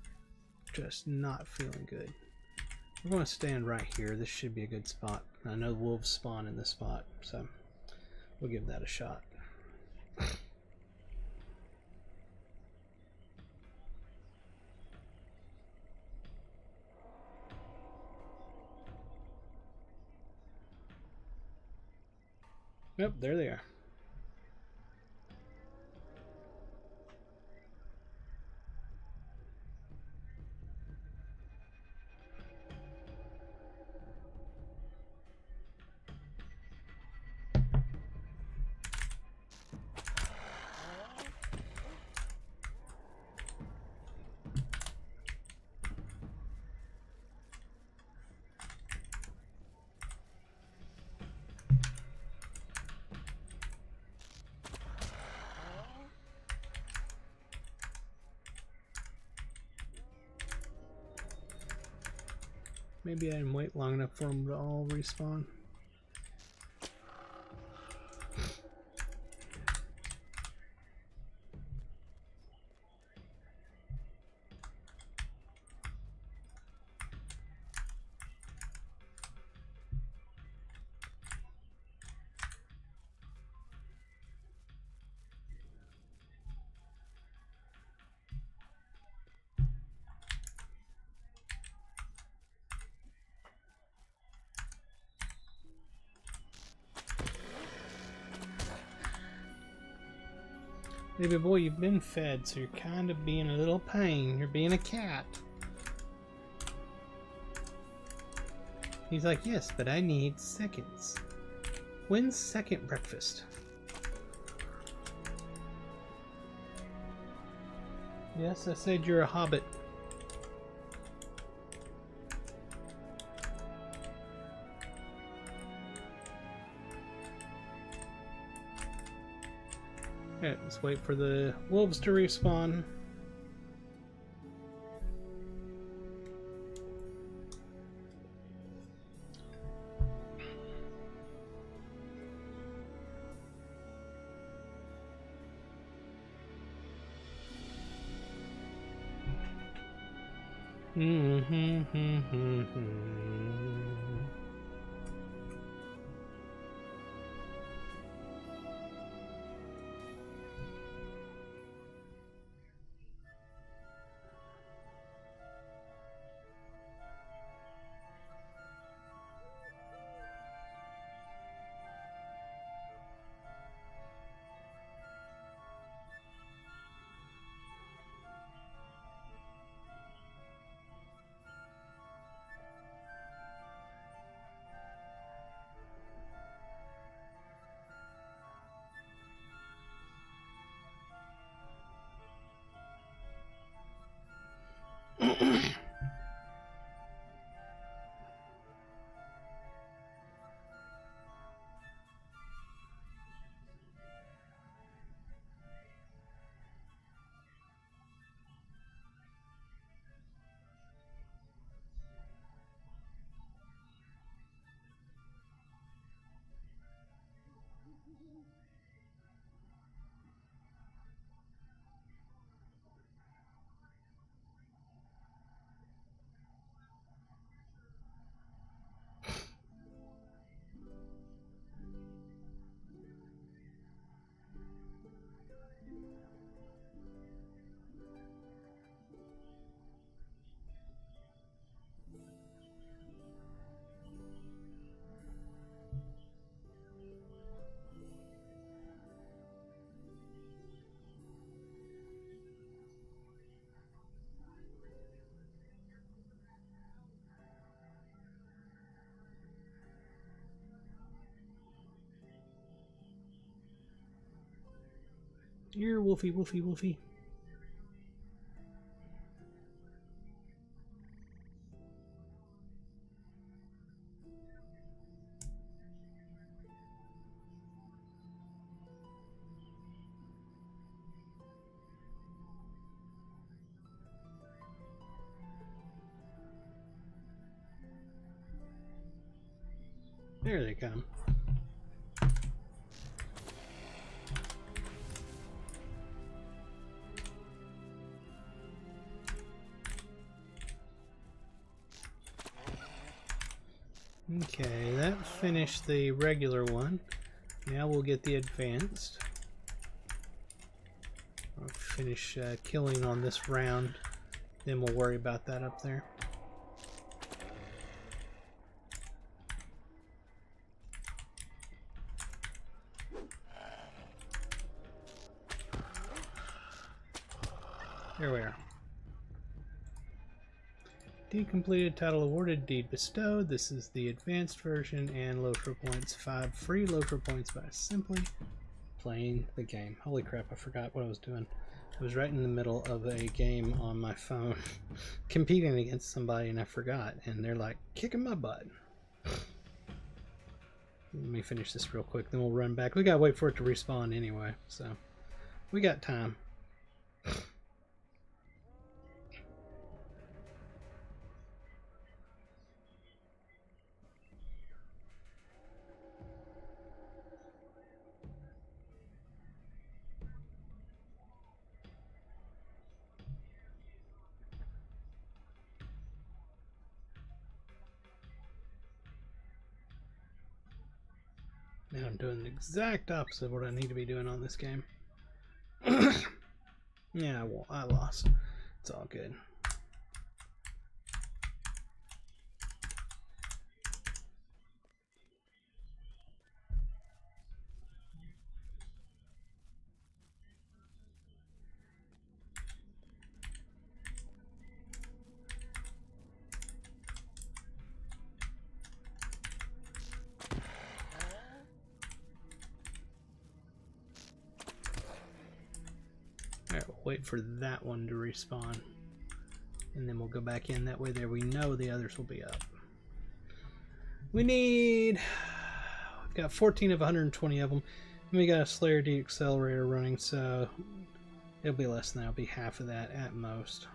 just not feeling good. We're going to stand right here. This should be a good spot. I know wolves spawn in this spot, so we'll give that a shot. Yep, there they are. Maybe I didn't wait long enough for them to all respawn. Baby boy, you've been fed, so you're kind of being a little pain. You're being a cat. He's like, yes, but I need seconds. When's second breakfast? Yes, I said you're a hobbit. Alright, let's wait for the wolves to respawn. You're Wolfie, Wolfie, Wolfie. There they come. Okay, that finished the regular one. Now we'll get the advanced. I'll finish killing on this round, then we'll worry about that up there. There we are. Deed completed, title awarded, deed bestowed. This is the advanced version, and Lotro points. 5 free Lotro points by simply playing the game. Holy crap, I forgot what I was doing. I was right in the middle of a game on my phone competing against somebody, and I forgot, and they're like kicking my butt. Let me finish this real quick, then we'll run back. We gotta wait for it to respawn anyway, so we got time. Now I'm doing the exact opposite of what I need to be doing on this game. Yeah, well, I lost. It's all good. Wait for that one to respawn. And then we'll go back in. That way there we know the others will be up. We've got 14 of 120 of them. And we got a Slayer D accelerator running, so it'll be less than that. It'll be half of that at most.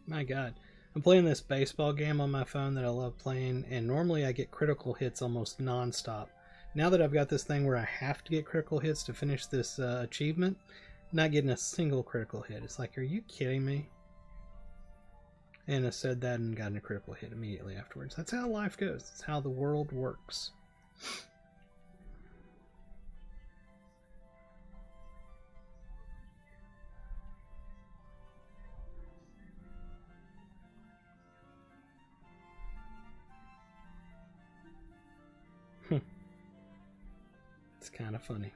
My God, I'm playing this baseball game on my phone that I love playing, and normally I get critical hits almost non-stop. Now that I've got this thing where I have to get critical hits to finish this achievement, I'm not getting a single critical hit. It's like, are you kidding me? And I said that and got a critical hit immediately afterwards. That's how life goes. That's how the world works. It's kind of funny.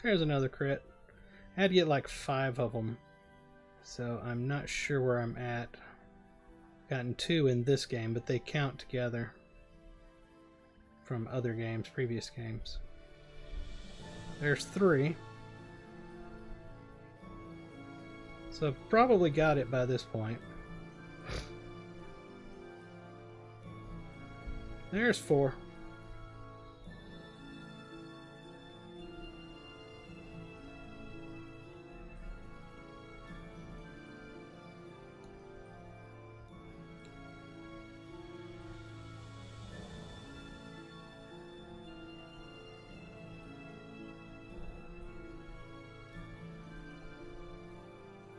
There's another crit. I had to get like 5 of them, so I'm not sure where I'm at. Gotten 2 in this game, but they count together from other games, previous games. There's 3. So I've probably got it by this point. There's 4.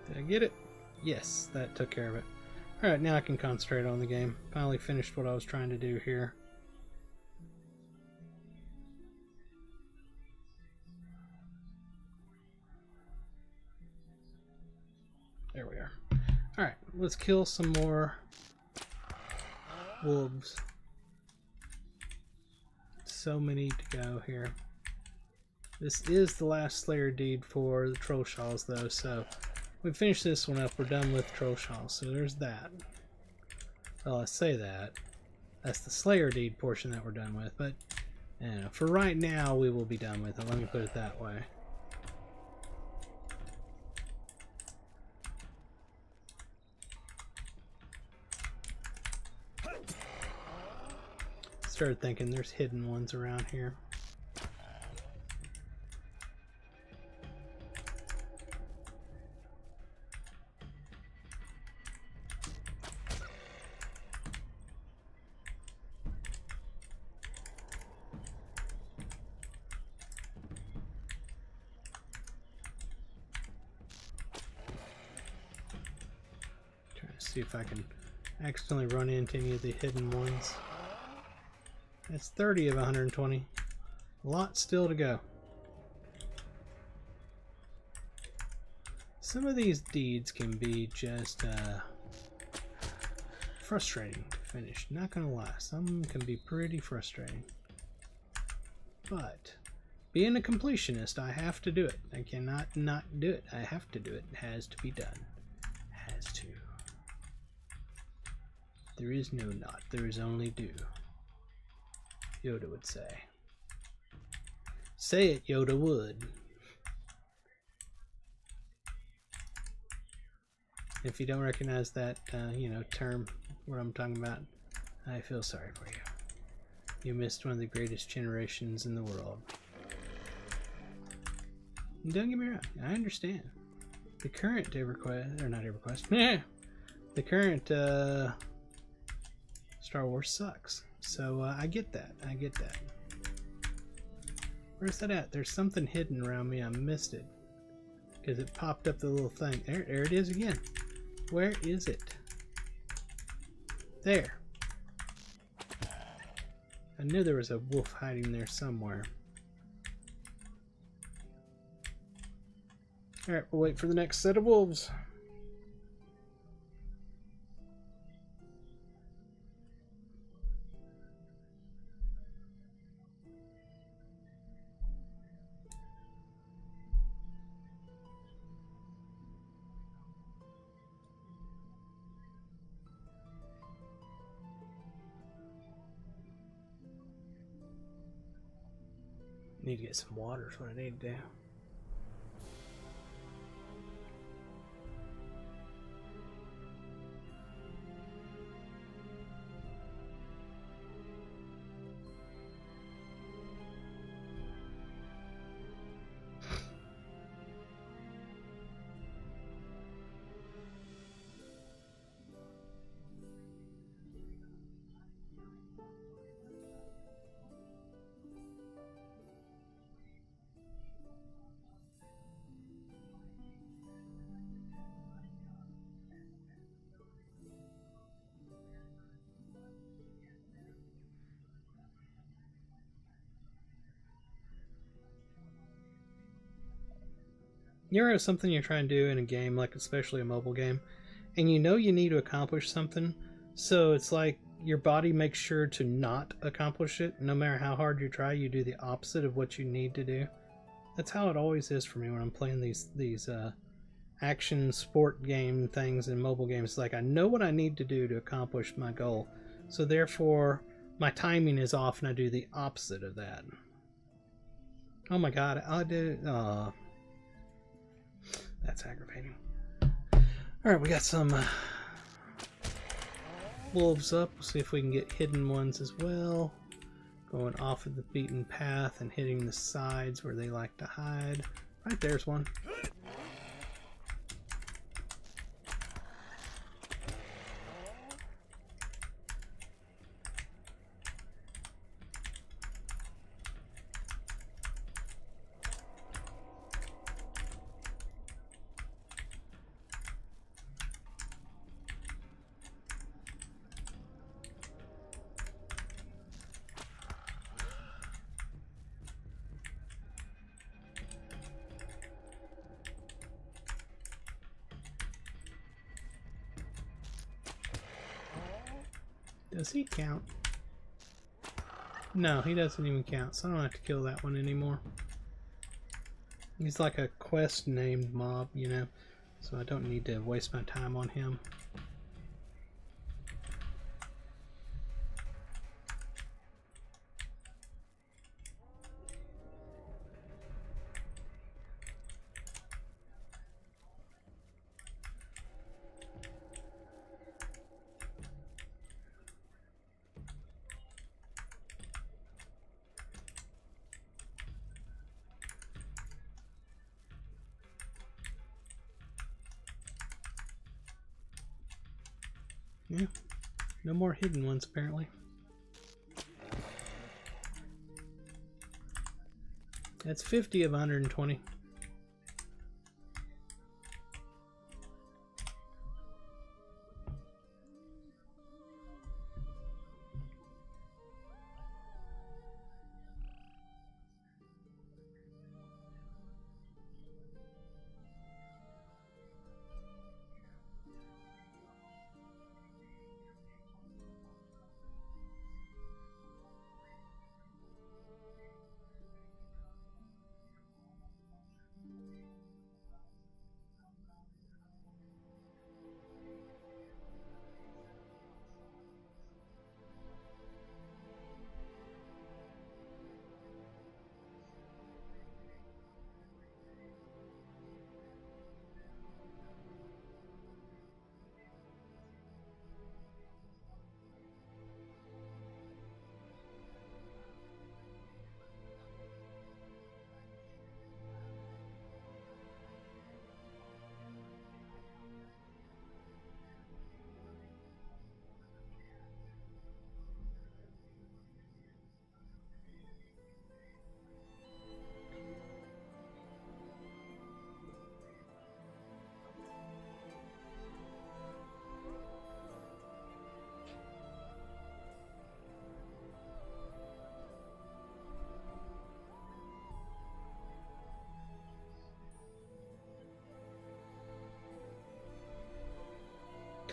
Did I get it? Yes, that took care of it. Alright, now I can concentrate on the game. Finally finished what I was trying to do here. There we are. Alright, let's kill some more wolves. So many to go here. This is the last Slayer deed for the Trollshaws though, so we finish this one up, we're done with Trollshaws, so there's that. Well, I say that. That's the Slayer deed portion that we're done with, but you know, for right now we will be done with it, let me put it that way. Started thinking there's hidden ones around here. Trying to see if I can accidentally run into any of the hidden ones. That's 30 of 120. A lot still to go. Some of these deeds can be just frustrating to finish. Not gonna lie, some can be pretty frustrating. But being a completionist, I have to do it. I cannot not do it. I have to do it. It has to be done. Has to. There is no not. There is only do. Yoda would say. Say it, Yoda would. If you don't recognize that, term, what I'm talking about, I feel sorry for you. You missed one of the greatest generations in the world. And don't get me wrong, I understand. The current EverQuest, or not EverQuest, the current Star Wars sucks. So I get that. I get that. Where's that at? There's something hidden around me. I missed it because it popped up the little thing. There it is again. Where is it? There. I knew there was a wolf hiding there somewhere. Alright, we'll wait for the next set of wolves. Need to get some water is what I need to do. You ever have something you're trying to do in a game, like especially a mobile game, and you know you need to accomplish something, so it's like your body makes sure to not accomplish it. No matter how hard you try, you do the opposite of what you need to do. That's how it always is for me when I'm playing these action sport game things in mobile games. It's like I know what I need to do to accomplish my goal, so therefore my timing is off and I do the opposite of that. Oh my god, I did. That's aggravating. Alright, we got some wolves up. We'll see if we can get hidden ones as well. Going off of the beaten path and hitting the sides where they like to hide. Right there's one. Does he count? No, he doesn't even count, so I don't have to kill that one anymore. He's like a quest named mob, you know, so I don't need to waste my time on him. Yeah, no more hidden ones apparently. That's 50 of 120.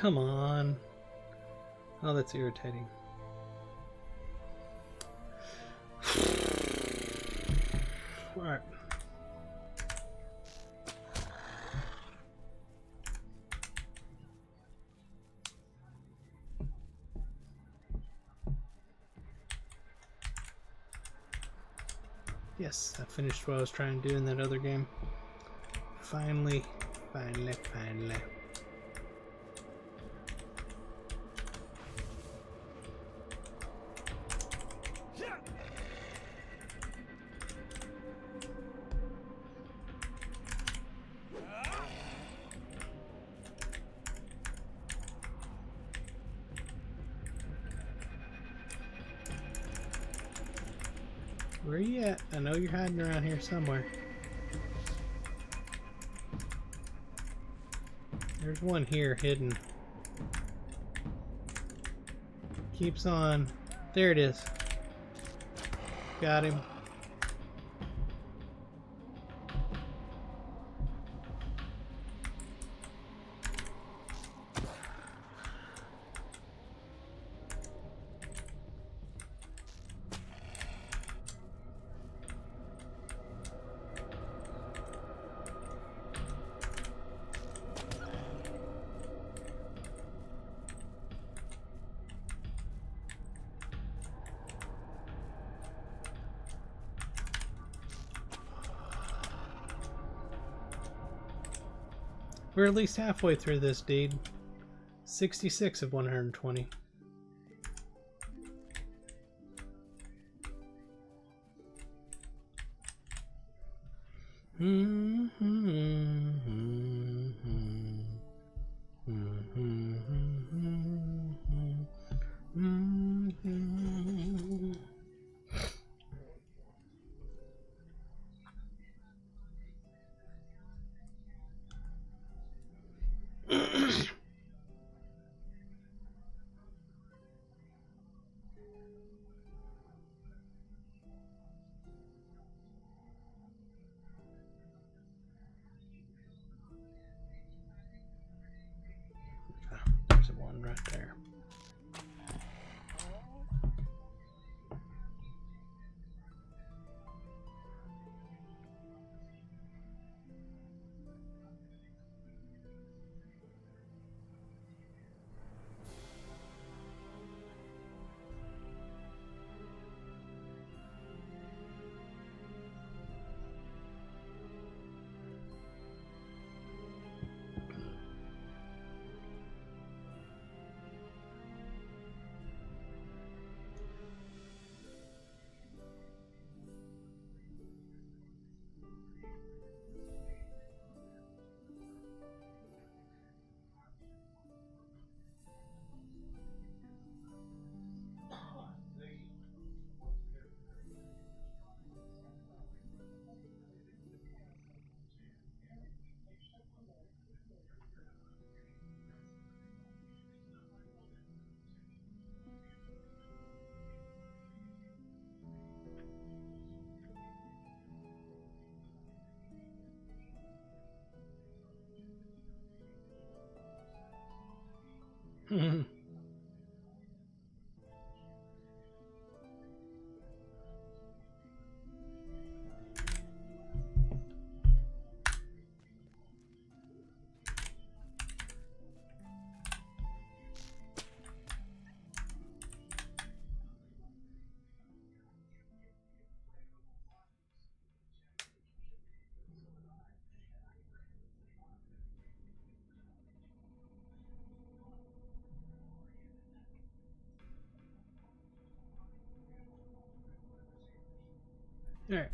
Come on. Oh, that's irritating. Alright. Yes, I finished what I was trying to do in that other game. Finally. Where are you at? I know you're hiding around here somewhere. There's one here hidden. Keeps on. There it is. Got him. We're at least halfway through this, dude. 66 of 120. There's one right there. All right.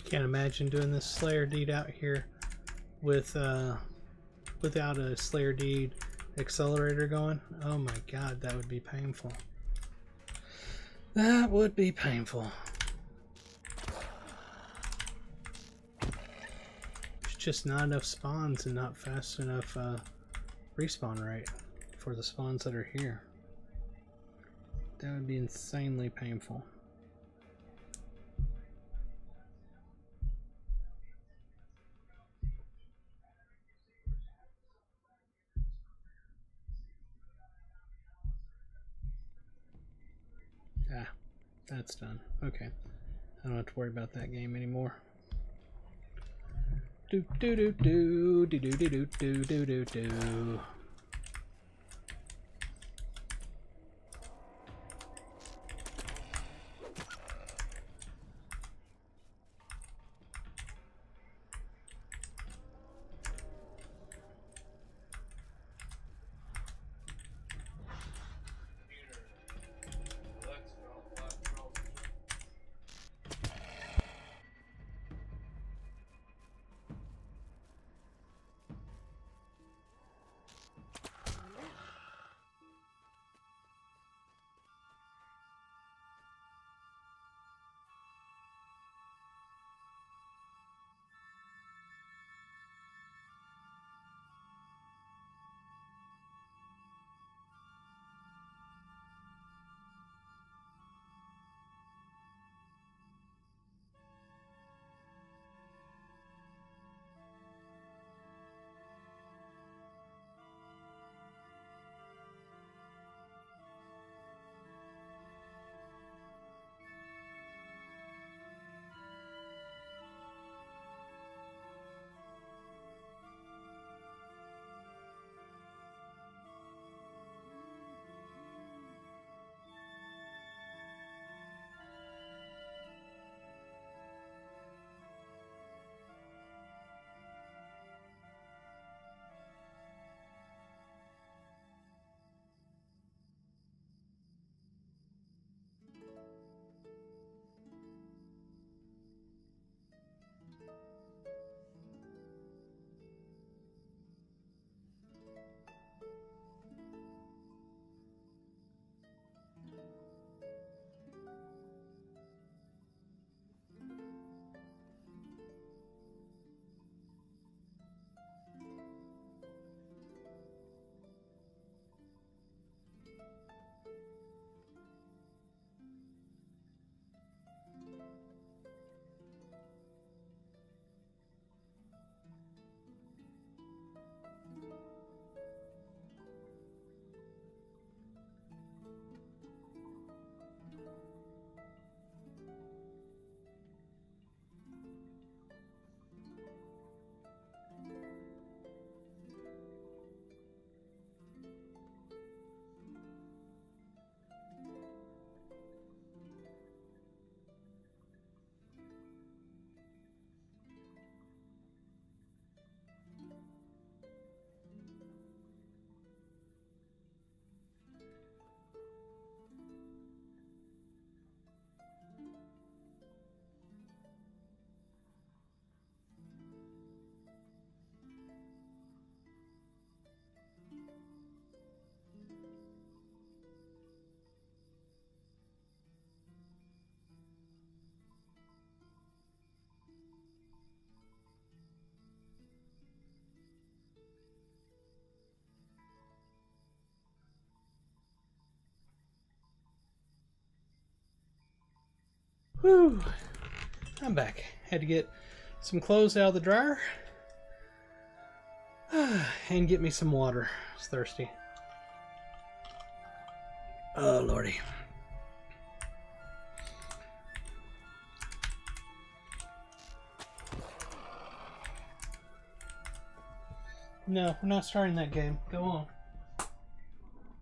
Can't imagine doing this Slayer deed out here with without a Slayer Deed accelerator going. Oh my god, that would be painful. That would be painful. There's just not enough spawns and not fast enough respawn rate for the spawns that are here. That would be insanely painful. Ah, that's done. Okay. I don't have to worry about that game anymore. Do do do do do do do do do do do. Whew. I'm back. Had to get some clothes out of the dryer and get me some water. I was thirsty. Oh, Lordy. No, we're not starting that game. Go on.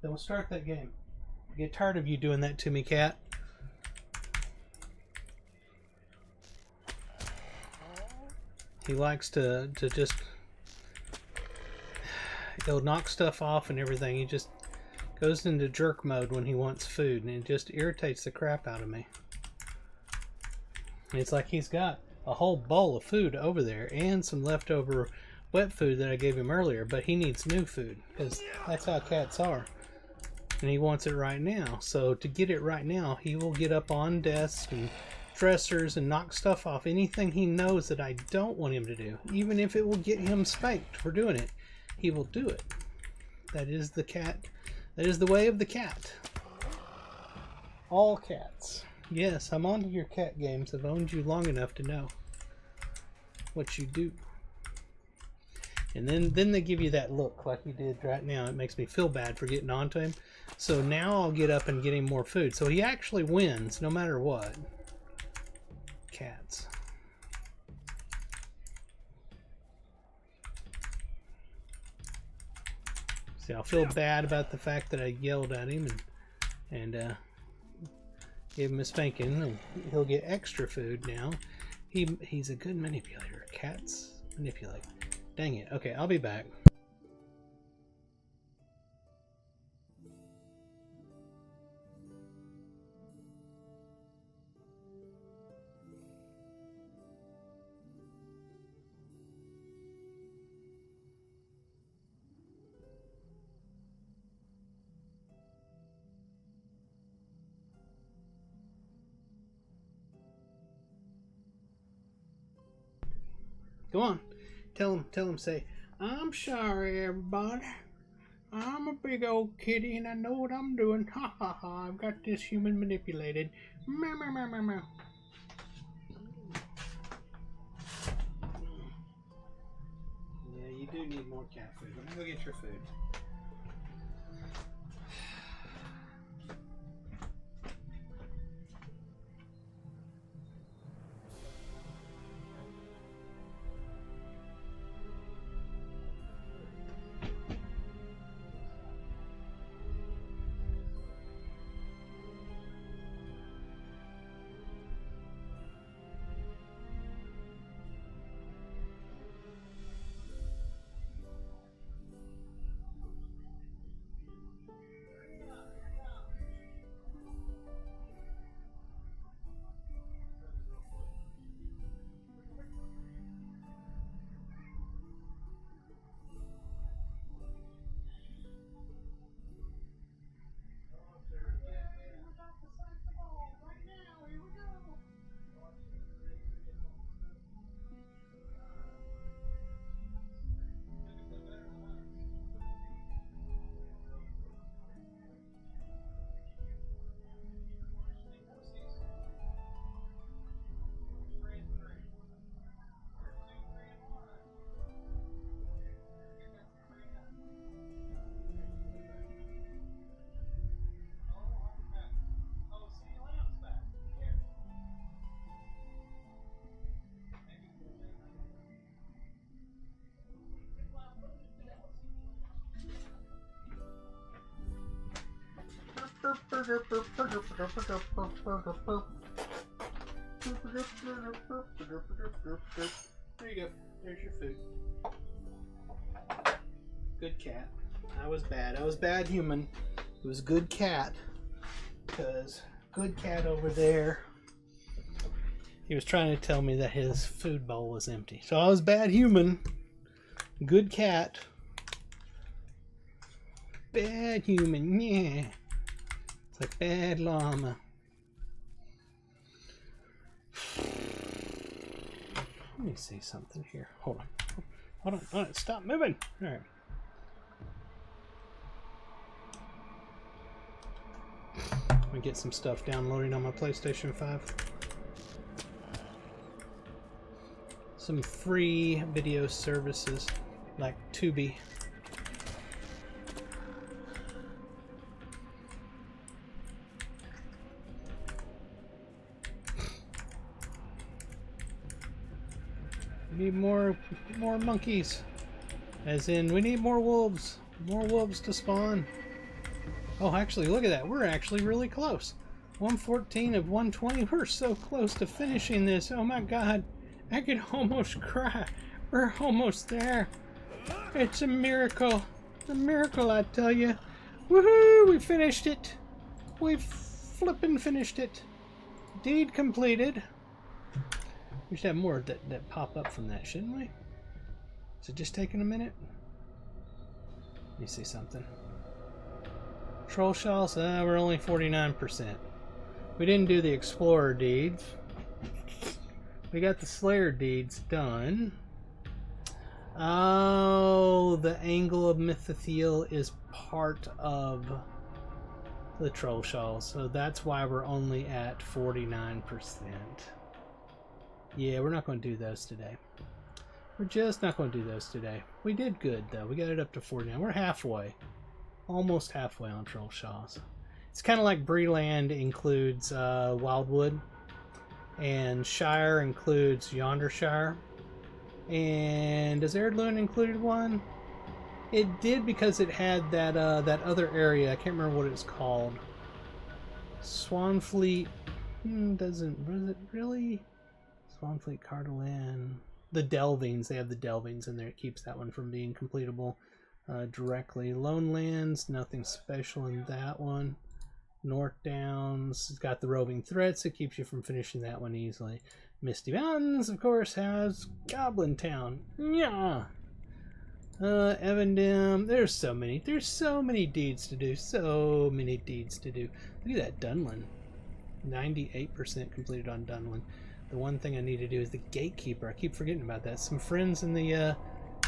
Don't start that game. I get tired of you doing that to me, cat. He likes to just... He'll knock stuff off and everything. He just goes into jerk mode when he wants food, and it just irritates the crap out of me. It's like he's got a whole bowl of food over there and some leftover wet food that I gave him earlier, but he needs new food because that's how cats are. And he wants it right now. So to get it right now, he will get up on desks and dressers and knock stuff off. Anything he knows that I don't want him to do, even if it will get him spanked for doing it, he will do it. That is the cat. That is the way of the cat. All cats. Yes, I'm onto your cat games. I've owned you long enough to know what you do. And then they give you that look like you did right now. It makes me feel bad for getting onto him. So now I'll get up and get him more food. So he actually wins no matter what. Cats. See, I'll feel bad about the fact that I yelled at him and gave him a spanking, and he'll get extra food now. He's a good manipulator. Cats manipulate. Dang it. Okay, I'll be back. Go on. Tell him, say, I'm sorry, everybody. I'm a big old kitty and I know what I'm doing. Ha ha ha, I've got this human manipulated. Meow, meow, meow, meow, meow. Yeah, you do need more cat food. Let me go get your food. There you go. There's your food. Good cat. I was bad. I was bad human. It was good cat. Because good cat over there, he was trying to tell me that his food bowl was empty. So I was bad human. Good cat. Bad human. Yeah. It's like bad llama. Let me see something here. Hold on. Hold on. Stop moving. All right. Let me get some stuff downloading on my PlayStation 5. Some free video services like Tubi. We need more monkeys. As in, we need more wolves. More wolves to spawn. Oh, actually, look at that. We're actually really close. 114 of 120. We're so close to finishing this. Oh my god. I could almost cry. We're almost there. It's a miracle. It's a miracle, I tell you. Woohoo! We finished it. We flippin' finished it. Deed completed. We should have more that pop up from that, shouldn't we? Is it just taking a minute? Let me see something. Troll shells, we're only 49%. We didn't do the explorer deeds. We got the slayer deeds done. Oh, the angle of Mythothel is part of the troll shells, so that's why we're only at 49%. Yeah, we're not going to do those today. We're just not going to do those today. We did good though. We got it up to 49. We're halfway. Almost halfway on troll shells. It's kind of like Breland includes Wildwood, and Shire includes Yondershire. And does Erdlun include one? It did because it had that that other area. I can't remember what it's called. Swanfleet doesn't. Was it really? Swanfleet, Cardolan. The Delvings. They have the Delvings in there. It keeps that one from being completable directly. Lone Lands. Nothing special in that one. North Downs. It's got the Roving Threats. It keeps you from finishing that one easily. Misty Mountains, of course, has Goblin Town. Yeah. Evandem. There's so many deeds to do. So many deeds to do. Look at that Dunlin. 98% completed on Dunlin. The one thing I need to do is the Gatekeeper. I keep forgetting about that. Some friends in the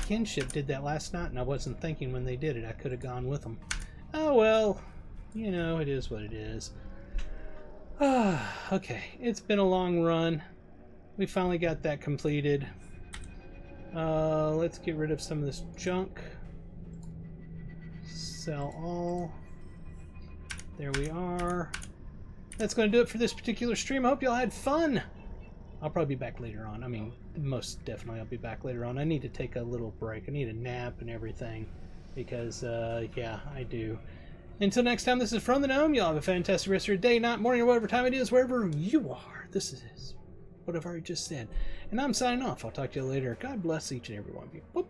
kinship did that last night, and I wasn't thinking when they did it. I could have gone with them. Oh well. You know, it is what it is. Okay. It's been a long run. We finally got that completed. Let's get rid of some of this junk. Sell all. There we are. That's going to do it for this particular stream. I hope y'all had fun. I'll probably be back later on. I mean, most definitely I'll be back later on. I need to take a little break. I need a nap and everything. Because, yeah, I do. Until next time, this is From the Gnome. Y'all have a fantastic rest of your day, night, morning, or whatever time it is, wherever you are. This is what I've already just said. And I'm signing off. I'll talk to you later. God bless each and every one of you. Bye-bye.